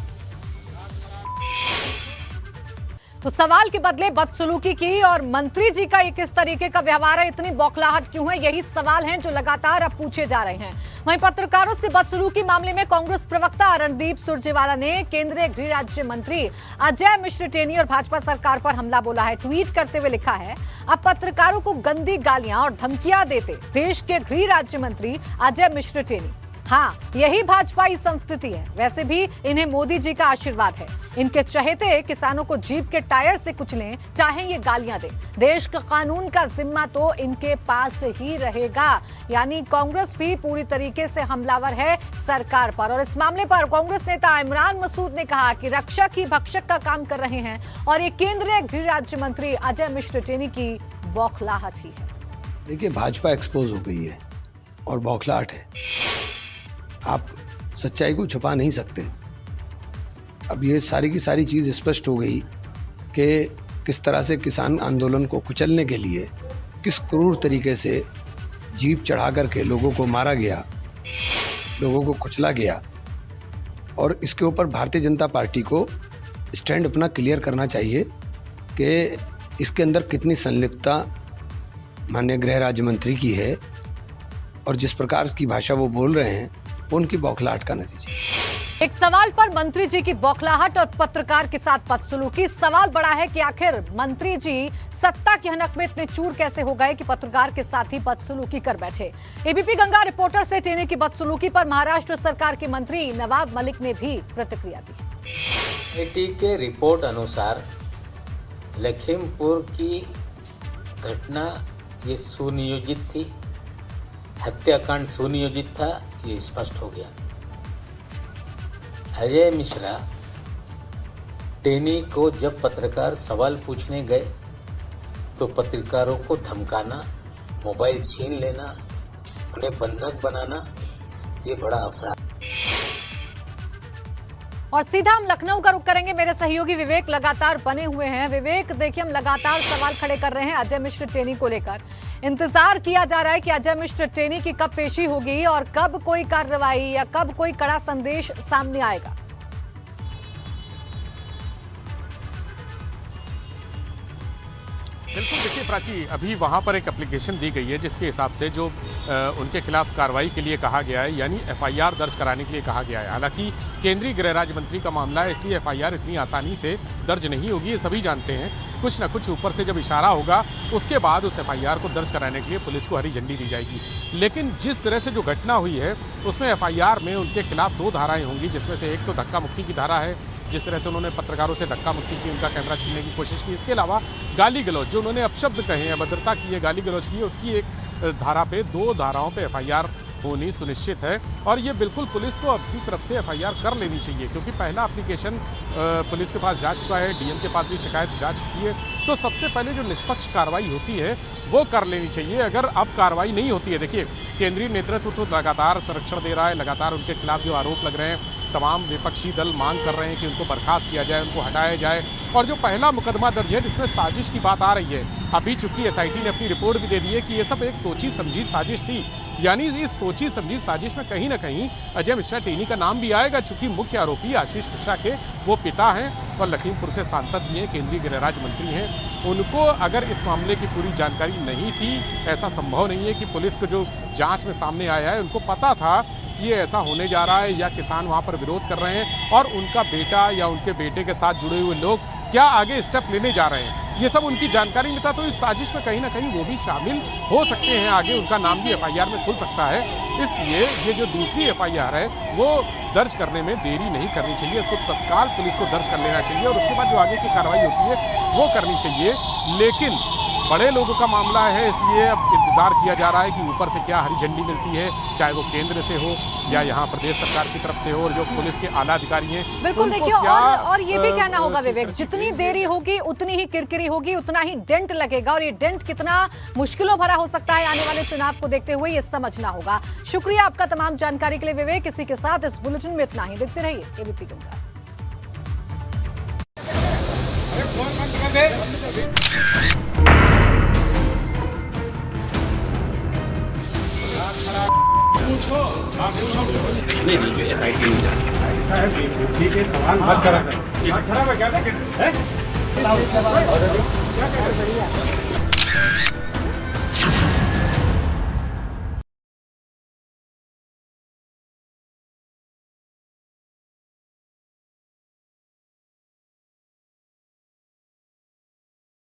तो सवाल के बदले बदसलूकी की और मंत्री जी का ये किस तरीके का व्यवहार है, इतनी बौखलाहट क्यों है, यही सवाल हैं जो लगातार अब पूछे जा रहे हैं। वहीं पत्रकारों से बदसलूकी मामले में कांग्रेस प्रवक्ता रणदीप सुरजेवाला ने केंद्रीय गृह राज्य मंत्री अजय मिश्र टेनी और भाजपा सरकार पर हमला बोला है। ट्वीट करते हुए लिखा है, अब पत्रकारों को गंदी गालियां और धमकियां देते देश के गृह राज्य मंत्री अजय मिश्र टेनी। हाँ, यही भाजपाई संस्कृति है। वैसे भी इन्हें मोदी जी का आशीर्वाद है। इनके चहेते किसानों को जीप के टायर से कुचलें, चाहे ये गालियां दें, देश का कानून का जिम्मा तो इनके पास ही रहेगा। यानी कांग्रेस भी पूरी तरीके से हमलावर है सरकार पर। और इस मामले पर कांग्रेस नेता इमरान मसूद ने कहा कि रक्षक ही भक्षक का काम कर रहे हैं और ये केंद्रीय गृह राज्य मंत्री अजय मिश्र टेनी की बौखलाहट ही है। देखिए, भाजपा एक्सपोज हो गई है और बौखलाहट है। आप सच्चाई को छुपा नहीं सकते। अब ये सारी की सारी चीज़ स्पष्ट हो गई कि किस तरह से किसान आंदोलन को कुचलने के लिए किस क्रूर तरीके से जीप चढ़ा करके लोगों को मारा गया, लोगों को कुचला गया। और इसके ऊपर भारतीय जनता पार्टी को स्टैंड अपना क्लियर करना चाहिए कि इसके अंदर कितनी संलिप्तता माननीय गृह राज्य मंत्री की है और जिस प्रकार की भाषा वो बोल रहे हैं उनकी बौखलाहट का नतीजा। एक सवाल पर मंत्री जी की बौखलाहट और पत्रकार के साथ बदसलूकी। सवाल बड़ा है कि आखिर मंत्री जी सत्ता की हनक में इतने चूर कैसे हो गए कि पत्रकार के साथ ही बदसलूकी कर बैठे। एबीपी गंगा रिपोर्टर से टेनी की बदसलूकी पर महाराष्ट्र सरकार के मंत्री नवाब मलिक ने भी प्रतिक्रिया दी। एटी के रिपोर्ट अनुसार लखीमपुर की घटना ये सुनियोजित थी, हत्याकांड सुनियोजित था, ये स्पष्ट हो गया। अजय मिश्रा टेनी को जब पत्रकार सवाल पूछने गए तो पत्रकारों को धमकाना, मोबाइल छीन लेना, उन्हें बंधक बनाना, ये बड़ा अपराध। और सीधा हम लखनऊ का रुख करेंगे। मेरे सहयोगी विवेक लगातार बने हुए हैं। विवेक, देखिए, हम लगातार सवाल खड़े कर रहे हैं अजय मिश्र टेनी को लेकर। इंतजार किया जा रहा है कि अजय मिश्र टेनी की कब पेशी होगी और कब कोई कार्रवाई या कब कोई कड़ा संदेश सामने आएगा। बिल्कुल, देखिए प्राची, अभी वहाँ पर एक एप्लीकेशन दी गई है जिसके हिसाब से जो उनके खिलाफ कार्रवाई के लिए कहा गया है, यानी एफआईआर दर्ज कराने के लिए कहा गया है। हालांकि केंद्रीय गृह राज्य मंत्री का मामला है, इसलिए एफआईआर इतनी आसानी से दर्ज नहीं होगी, ये सभी जानते हैं। कुछ ना कुछ ऊपर से जब इशारा होगा उसके बाद उस एफआईआर को दर्ज कराने के लिए पुलिस को हरी झंडी दी जाएगी। लेकिन जिस तरह से जो घटना हुई है उसमें एफआईआर में उनके खिलाफ 2 धाराएँ होंगी, जिसमें से एक तो धक्का मुक्की की धारा है, जिस तरह से उन्होंने पत्रकारों से धक्का मुक्की की, उनका कैमरा छीनने की कोशिश की। इसके अलावा गाली गलौज, जो उन्होंने अपशब्द कहे हैं, अभद्रता की है, गाली गलौज की है, उसकी एक धारा पे, 2 धाराओं पे एफआईआर होनी सुनिश्चित है। और ये बिल्कुल पुलिस को अपनी तरफ से एफआईआर कर लेनी चाहिए, क्योंकि पहला एप्लीकेशन पुलिस के पास जा चुका है, डीएम के पास भी शिकायत जा चुकी है। तो सबसे पहले जो निष्पक्ष कार्रवाई होती है वो कर लेनी चाहिए। अगर अब कार्रवाई नहीं होती है, देखिए, केंद्रीय नेतृत्व तो लगातार संरक्षण दे रहा है, लगातार उनके खिलाफ जो आरोप लग रहे हैं, तमाम विपक्षी दल मांग कर रहे हैं कि उनको बर्खास्त किया जाए, उनको हटाया जाए। और जो पहला मुकदमा दर्ज है जिसमें साजिश की बात आ रही है, अभी चूंकि एसआईटी ने अपनी रिपोर्ट भी दे दी है कि ये सब एक सोची समझी साजिश थी। यानी इस सोची समझी साजिश में कहीं ना कहीं अजय मिश्रा टेनी का नाम भी आएगा, चूंकि मुख्य आरोपी आशीष मिश्रा के वो पिता हैं और लखीमपुर से सांसद भी हैं, केंद्रीय गृह राज्य मंत्री हैं। उनको अगर इस मामले की पूरी जानकारी नहीं थी, ऐसा संभव नहीं है कि पुलिस को जो जांच में सामने आया है उनको पता था कि ये ऐसा होने जा रहा है, या किसान वहाँ पर विरोध कर रहे हैं और उनका बेटा या उनके बेटे के साथ जुड़े हुए लोग क्या आगे स्टेप लेने जा रहे हैं, ये सब उनकी जानकारी में था। तो इस साजिश में कहीं ना कहीं वो भी शामिल हो सकते हैं, आगे उनका नाम भी एफआईआर में खुल सकता है। इसलिए ये जो दूसरी एफआईआर है वो दर्ज करने में देरी नहीं करनी चाहिए, इसको तत्काल पुलिस को दर्ज कर लेना चाहिए और उसके बाद जो आगे की कार्रवाई होती है वो करनी चाहिए। लेकिन बड़े लोगों का मामला है, इसलिए अब इंतजार किया जा रहा है कि ऊपर से क्या हरी झंडी मिलती है, चाहे वो केंद्र से हो या यहाँ प्रदेश सरकार की तरफ से हो, और जो पुलिस के आला अधिकारी हैं। बिल्कुल, देखिए, और ये भी कहना होगा विवेक, जितनी देरी होगी उतनी ही किरकिरी होगी, उतना ही डेंट लगेगा, और ये डेंट कितना मुश्किलों भरा हो सकता है आने वाले चुनाव को देखते हुए ये समझना होगा। शुक्रिया आपका तमाम जानकारी के लिए विवेक। इसी के साथ इस बुलेटिन में इतना ही। देखते रहिए एबीपी गंगा। नहीं जो SIT नहीं जाती साहब ठीक है सवाल मत करा कर खराब है क्या